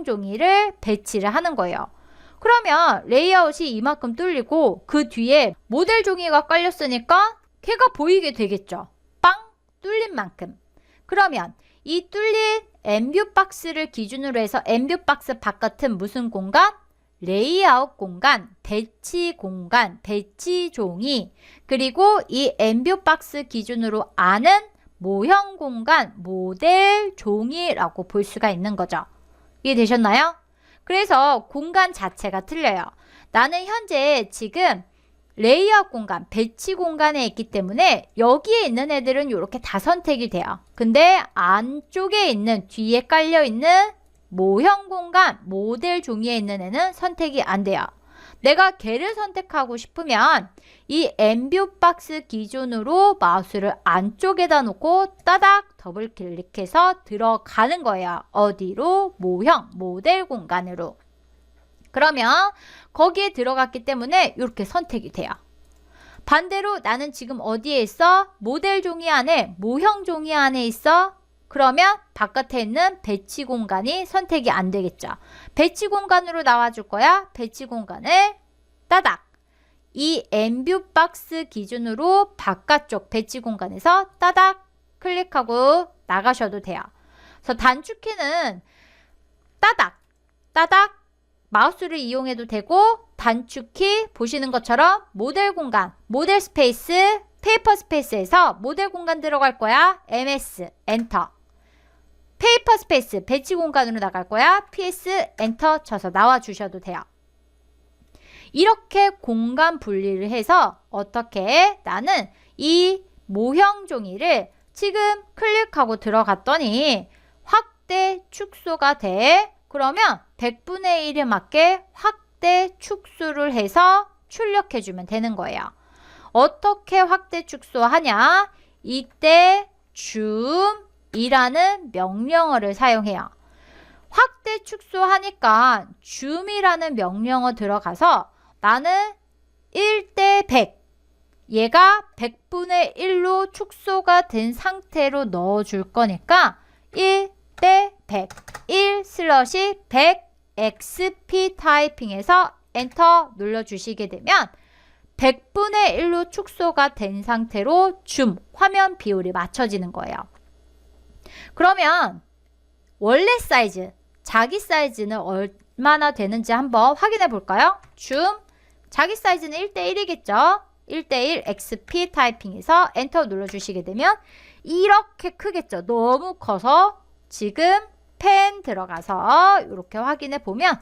종이를 배치를 하는 거예요. 그러면 레이아웃이 이만큼 뚫리고 그 뒤에 모델 종이가 깔렸으니까 걔가 보이게 되겠죠. 빵 뚫린 만큼. 그러면 이 뚫린 mView 박스를 기준으로 해서 mView 박스 바깥은 무슨 공간? 레이아웃 공간, 배치 공간, 배치 종이 그리고 이 mView 박스 기준으로 아는 모형 공간, 모델 종이라고 볼 수가 있는 거죠. 이해되셨나요? 그래서 공간 자체가 틀려요. 나는 현재 지금 레이아웃 공간, 배치 공간에 있기 때문에 여기에 있는 애들은 이렇게 다 선택이 돼요. 근데 안쪽에 있는 뒤에 깔려있는 모형 공간, 모델 종이에 있는 애는 선택이 안 돼요. 내가 걔를 선택하고 싶으면 이 mView 박스 기준으로 마우스를 안쪽에다 놓고 따닥 더블 클릭해서 들어가는 거예요. 어디로? 모형, 모델 공간으로. 그러면 거기에 들어갔기 때문에 이렇게 선택이 돼요. 반대로 나는 지금 어디에 있어? 모델 종이 안에, 모형 종이 안에 있어? 그러면 바깥에 있는 배치 공간이 선택이 안 되겠죠. 배치 공간으로 나와줄 거야. 배치 공간을 따닥. 이 mView 박스 기준으로 바깥쪽 배치 공간에서 따닥 클릭하고 나가셔도 돼요. 그래서 단축키는 따닥 마우스를 이용해도 되고 단축키 보시는 것처럼 모델 공간, 모델 스페이스, 페이퍼 스페이스에서 모델 공간 들어갈 거야. MS 엔터. 페이퍼 스페이스 배치 공간으로 나갈 거야. PS 엔터 쳐서 나와 주셔도 돼요. 이렇게 공간 분리를 해서 어떻게 나는 이 모형 종이를 지금 클릭하고 들어갔더니 확대 축소가 돼. 그러면 100분의 1에 맞게 확대 축소를 해서 출력해 주면 되는 거예요. 어떻게 확대 축소하냐? 이때 줌이라는 명령어를 사용해요. 확대 축소하니까 줌이라는 명령어 들어가서 나는 1대 100 얘가 100분의 1로 축소가 된 상태로 넣어줄 거니까 1대 100 1/100 XP 타이핑해서 엔터 눌러주시게 되면 100분의 1로 축소가 된 상태로 줌, 화면 비율이 맞춰지는 거예요. 그러면 원래 사이즈, 자기 사이즈는 얼마나 되는지 한번 확인해 볼까요? 줌, 자기 사이즈는 1대1이겠죠? 1대1 XP 타이핑해서 엔터 눌러주시게 되면 이렇게 크겠죠. 너무 커서 지금 펜 들어가서 이렇게 확인해 보면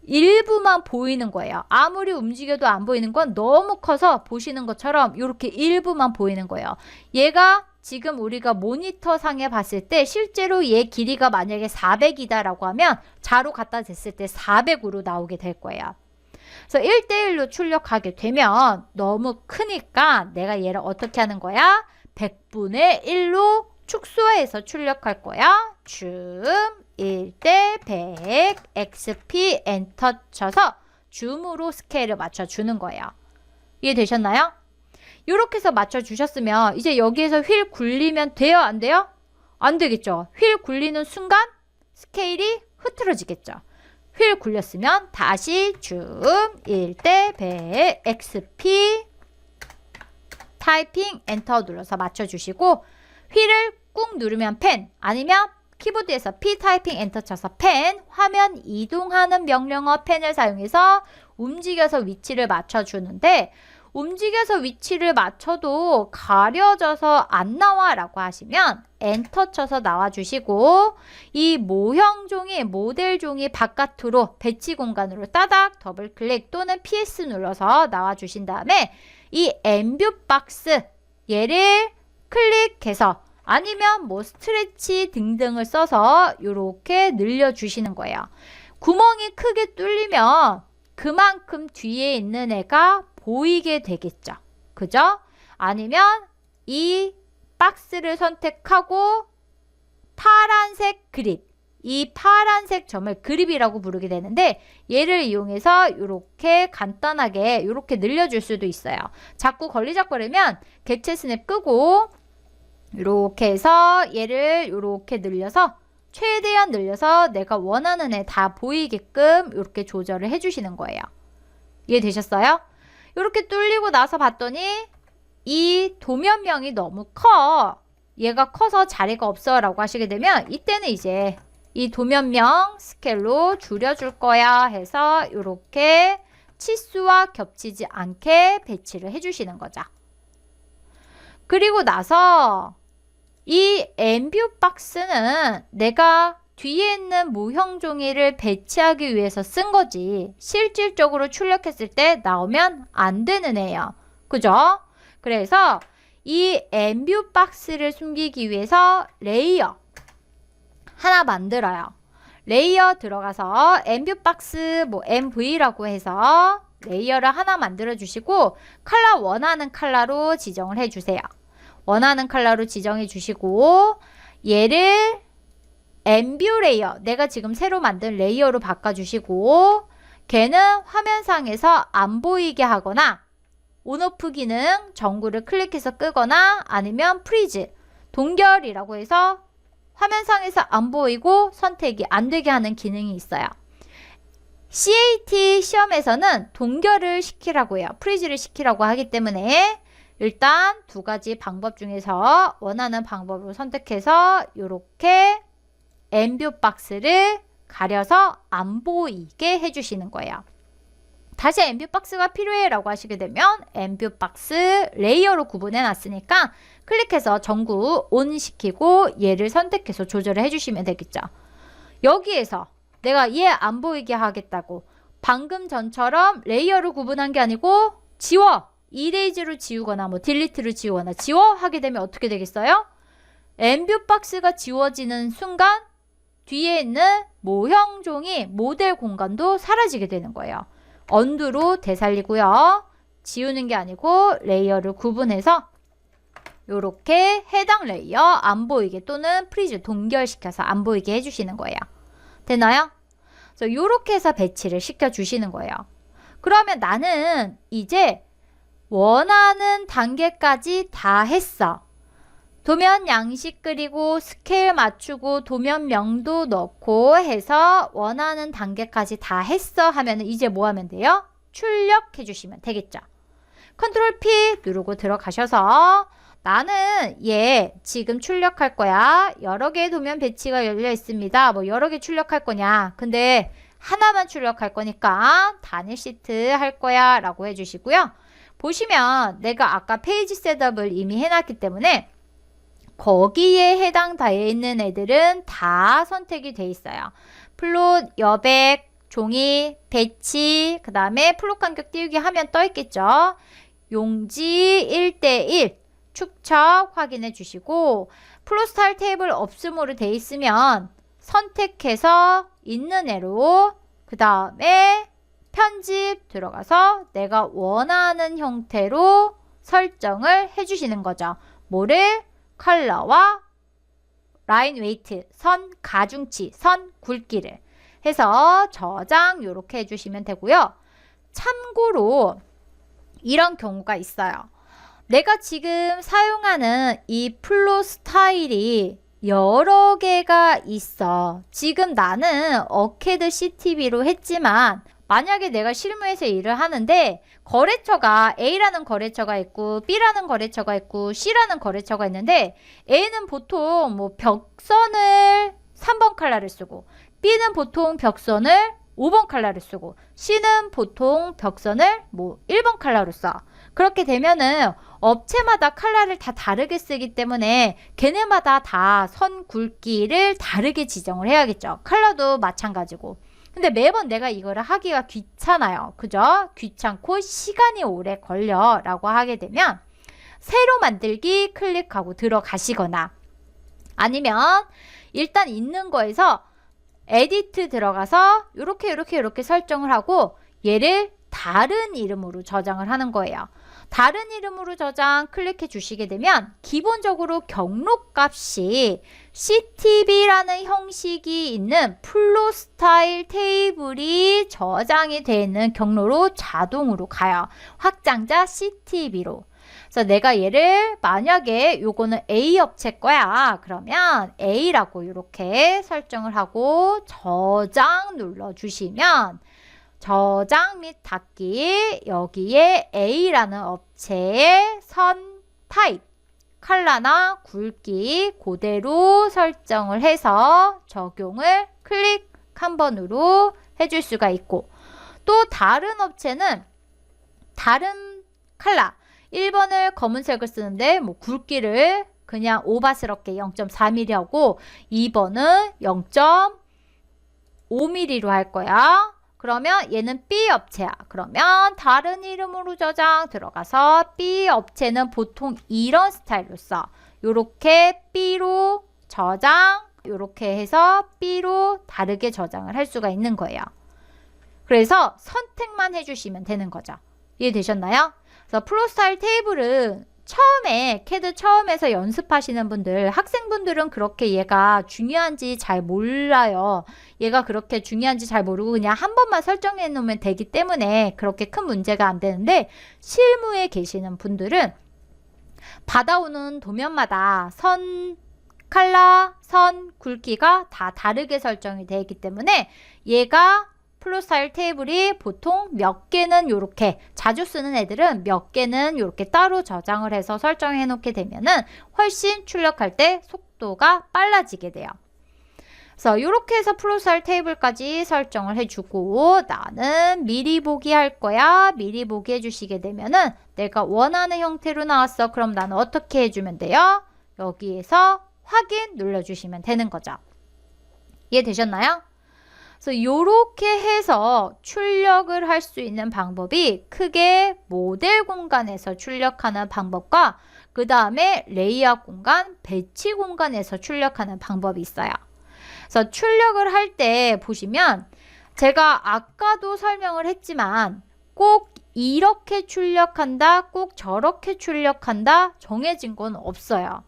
일부만 보이는 거예요. 아무리 움직여도 안 보이는 건 너무 커서 보시는 것처럼 이렇게 일부만 보이는 거예요. 얘가 지금 우리가 모니터 상에 봤을 때 실제로 얘 길이가 만약에 400이다 라고 하면 자로 갖다 댔을 때 400으로 나오게 될 거예요. 그래서 1대1로 출력하게 되면 너무 크니까 내가 얘를 어떻게 하는 거야? 100분의 1로 축소해서 출력할 거야. 줌 1대 100 XP 엔터 쳐서 줌으로 스케일을 맞춰주는 거예요. 이해되셨나요? 이렇게 해서 맞춰주셨으면 이제 여기에서 휠 굴리면 돼요? 안 돼요? 안 되겠죠. 휠 굴리는 순간 스케일이 흐트러지겠죠. 휠 굴렸으면 다시 줌 1대 100 XP 타이핑 엔터 눌러서 맞춰주시고 휠을 꾹 누르면 펜 아니면 키보드에서 P 타이핑 엔터 쳐서 펜 화면 이동하는 명령어 펜을 사용해서 움직여서 위치를 맞춰주는데 움직여서 위치를 맞춰도 가려져서 안 나와 라고 하시면 엔터 쳐서 나와주시고 이 모형 종이 모델 종이 바깥으로 배치 공간으로 따닥 더블 클릭 또는 PS 눌러서 나와주신 다음에 이 엠뷰 박스 얘를 클릭해서 아니면 뭐 스트레치 등등을 써서 이렇게 늘려주시는 거예요. 구멍이 크게 뚫리면 그만큼 뒤에 있는 애가 보이게 되겠죠. 그죠? 아니면 이 박스를 선택하고 파란색 그립 이 파란색 점을 그립이라고 부르게 되는데 얘를 이용해서 이렇게 간단하게 이렇게 늘려줄 수도 있어요. 자꾸 걸리적거리면 객체 스냅 끄고 이렇게 해서 얘를 이렇게 늘려서 최대한 늘려서 내가 원하는 애 다 보이게끔 이렇게 조절을 해주시는 거예요. 이해되셨어요? 이렇게 뚫리고 나서 봤더니 이 도면명이 너무 커. 얘가 커서 자리가 없어 라고 하시게 되면 이때는 이제 이 도면명 스케일로 줄여줄 거야 해서 이렇게 치수와 겹치지 않게 배치를 해주시는 거죠. 그리고 나서 이 엠뷰 박스는 내가 뒤에 있는 모형 종이를 배치하기 위해서 쓴 거지 실질적으로 출력했을 때 나오면 안 되는 애예요. 그죠? 그래서 이 엠뷰 박스를 숨기기 위해서 레이어 하나 만들어요. 레이어 들어가서 엠뷰 박스 뭐 MV라고 해서 레이어를 하나 만들어 주시고 컬러 원하는 컬러로 지정을 해 주세요. 원하는 컬러로 지정해 주시고 얘를 엠뷰 레이어 내가 지금 새로 만든 레이어로 바꿔주시고 걔는 화면상에서 안 보이게 하거나 온오프 기능 전구를 클릭해서 끄거나 아니면 프리즈 동결이라고 해서 화면상에서 안 보이고 선택이 안 되게 하는 기능이 있어요. CAT 시험에서는 동결을 시키라고 해요. 프리즈를 시키라고 하기 때문에 일단 두 가지 방법 중에서 원하는 방법으로 선택해서 이렇게 엠뷰 박스를 가려서 안 보이게 해주시는 거예요. 다시 엠뷰 박스가 필요해 라고 하시게 되면 엠뷰 박스 레이어로 구분해 놨으니까 클릭해서 전구 ON 시키고 얘를 선택해서 조절을 해주시면 되겠죠. 여기에서 내가 얘 안 보이게 하겠다고 방금 전처럼 레이어로 구분한 게 아니고 지워! 이레이즈로 지우거나 뭐 딜리트로 지우거나 지워 하게 되면 어떻게 되겠어요? 엠뷰 박스가 지워지는 순간 뒤에 있는 모형 종이 모델 공간도 사라지게 되는 거예요. 언두로 되살리고요. 지우는 게 아니고 레이어를 구분해서 이렇게 해당 레이어 안 보이게 또는 프리즈 동결시켜서 안 보이게 해주시는 거예요. 되나요? 그래서 이렇게 해서 배치를 시켜주시는 거예요. 그러면 나는 이제 원하는 단계까지 다 했어. 도면 양식 그리고 스케일 맞추고 도면명도 넣고 해서 원하는 단계까지 다 했어 하면 이제 뭐 하면 돼요? 출력해 주시면 되겠죠. 컨트롤 P 누르고 들어가셔서 나는 얘 지금 출력할 거야. 여러 개의 도면 배치가 열려 있습니다. 뭐 여러 개 출력할 거냐. 근데 하나만 출력할 거니까 단일 시트 할 거야 라고 해주시고요. 보시면 내가 아까 페이지 셋업을 이미 해놨기 때문에 거기에 해당되어 있는 애들은 다 선택이 돼 있어요. 플롯, 여백, 종이, 배치, 그 다음에 플롯 간격 띄우기 하면 떠 있겠죠. 용지 1대1 축척 확인해 주시고, 플롯 스타일 테이블 없음으로 돼 있으면 선택해서 있는 애로, 그 다음에 편집 들어가서 내가 원하는 형태로 설정을 해주시는 거죠. 뭐를? 컬러와 라인 웨이트, 선 가중치, 선 굵기를 해서 저장 요렇게 해주시면 되고요. 참고로 이런 경우가 있어요. 내가 지금 사용하는 이 플롯 스타일이 여러 개가 있어. 지금 나는 어캐드 CTV로 했지만 만약에 내가 실무에서 일을 하는데 거래처가 A라는 거래처가 있고 B라는 거래처가 있고 C라는 거래처가 있는데 A는 보통 뭐 벽선을 3번 컬러를 쓰고 B는 보통 벽선을 5번 컬러를 쓰고 C는 보통 벽선을 뭐 1번 컬러로 써. 그렇게 되면은 업체마다 컬러를 다 다르게 쓰기 때문에 걔네마다 다 선 굵기를 다르게 지정을 해야겠죠. 컬러도 마찬가지고. 근데 매번 내가 이거를 하기가 귀찮아요. 그죠? 귀찮고 시간이 오래 걸려 라고 하게 되면 새로 만들기 클릭하고 들어가시거나 아니면 일단 있는 거에서 에디트 들어가서 이렇게 설정을 하고 얘를 다른 이름으로 저장을 하는 거예요. 다른 이름으로 저장 클릭해 주시게 되면 기본적으로 경로 값이 CTV라는 형식이 있는 플롯 스타일 테이블이 저장이 되어 있는 경로로 자동으로 가요. 확장자 CTV로. 그래서 내가 얘를 만약에 요거는 A 업체 거야. 그러면 A라고 이렇게 설정을 하고 저장 눌러주시면 저장 및 닫기 여기에 A라는 업체의 선 타입, 컬러나 굵기 그대로 설정을 해서 적용을 클릭 한 번으로 해줄 수가 있고 또 다른 업체는 다른 컬러 1번을 검은색을 쓰는데 뭐 굵기를 그냥 오바스럽게 0.4mm 하고 2번은 0.5mm로 할 거야. 그러면 얘는 B 업체야. 그러면 다른 이름으로 저장 들어가서 B 업체는 보통 이런 스타일로 써. 요렇게 B로 저장, 요렇게 해서 B로 다르게 저장을 할 수가 있는 거예요. 그래서 선택만 해주시면 되는 거죠. 이해되셨나요? 그래서 플롯 스타일 테이블은 처음에 CAD 처음에서 연습하시는 분들, 학생분들은 그렇게 얘가 중요한지 잘 몰라요. 얘가 그렇게 중요한지 잘 모르고 그냥 한 번만 설정해 놓으면 되기 때문에 그렇게 큰 문제가 안 되는데 실무에 계시는 분들은 받아오는 도면마다 선 컬러, 선 굵기가 다 다르게 설정이 되어 있기 때문에 얘가 플롯 스타일 테이블이 보통 몇 개는 요렇게 자주 쓰는 애들은 몇 개는 요렇게 따로 저장을 해서 설정해 놓게 되면은 훨씬 출력할 때 속도가 빨라지게 돼요. 그래서 요렇게 해서 플롯 스타일 테이블까지 설정을 해주고 나는 미리 보기 할 거야. 미리 보기 해주시게 되면은 내가 원하는 형태로 나왔어. 그럼 나는 어떻게 해주면 돼요? 여기에서 확인 눌러주시면 되는 거죠. 이해되셨나요? 그래서 요렇게 해서 출력을 할 수 있는 방법이 크게 모델 공간에서 출력하는 방법과 그 다음에 레이아웃 공간, 배치 공간에서 출력하는 방법이 있어요. 그래서 출력을 할 때 보시면 제가 아까도 설명을 했지만 꼭 이렇게 출력한다, 꼭 저렇게 출력한다 정해진 건 없어요.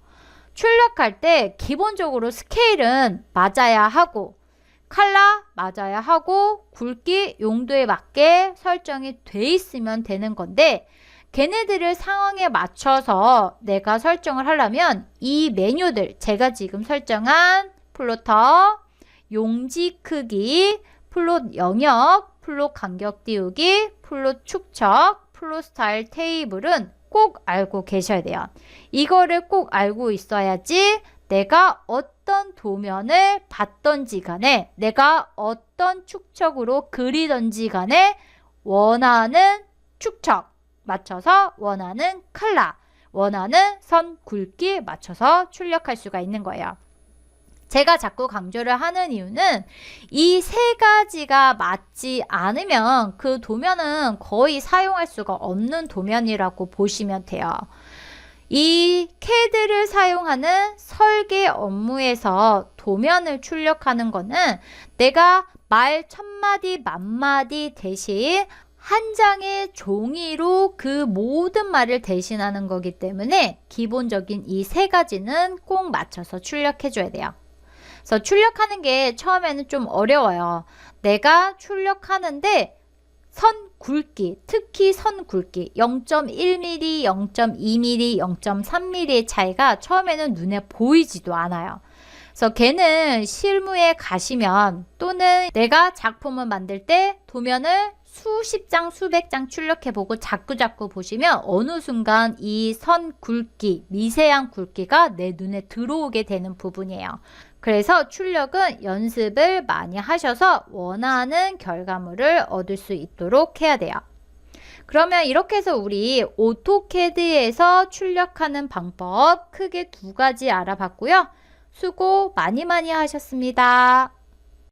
출력할 때 기본적으로 스케일은 맞아야 하고 컬러 맞아야 하고 굵기 용도에 맞게 설정이 돼 있으면 되는 건데 걔네들을 상황에 맞춰서 내가 설정을 하려면 이 메뉴들 제가 지금 설정한 플로터, 용지 크기, 플롯 영역, 플롯 간격 띄우기, 플롯 축척, 플롯 스타일 테이블은 꼭 알고 계셔야 돼요. 이거를 꼭 알고 있어야지 내가 어떤 도면을 봤던지 간에 내가 어떤 축척으로 그리던지 간에 원하는 축척 맞춰서 원하는 컬러 원하는 선 굵기에 맞춰서 출력할 수가 있는 거예요. 제가 자꾸 강조를 하는 이유는 이 세 가지가 맞지 않으면 그 도면은 거의 사용할 수가 없는 도면이라고 보시면 돼요. 이 CAD를 사용하는 설계 업무에서 도면을 출력하는 거는 내가 말 1000마디 만마디 대신 한 장의 종이로 그 모든 말을 대신하는 거기 때문에 기본적인 이 세 가지는 꼭 맞춰서 출력해 줘야 돼요. 그래서 출력하는 게 처음에는 좀 어려워요. 내가 출력하는데 선 굵기, 특히 선 굵기 0.1mm, 0.2mm, 0.3mm의 차이가 처음에는 눈에 보이지도 않아요. 그래서 걔는 실무에 가시면 또는 내가 작품을 만들 때 도면을 수십 장, 수백 장 출력해보고 자꾸자꾸 보시면 어느 순간 이 선 굵기, 미세한 굵기가 내 눈에 들어오게 되는 부분이에요. 그래서 출력은 연습을 많이 하셔서 원하는 결과물을 얻을 수 있도록 해야 돼요. 그러면 이렇게 해서 우리 오토캐드에서 출력하는 방법 크게 두 가지 알아봤고요. 수고 많이 하셨습니다.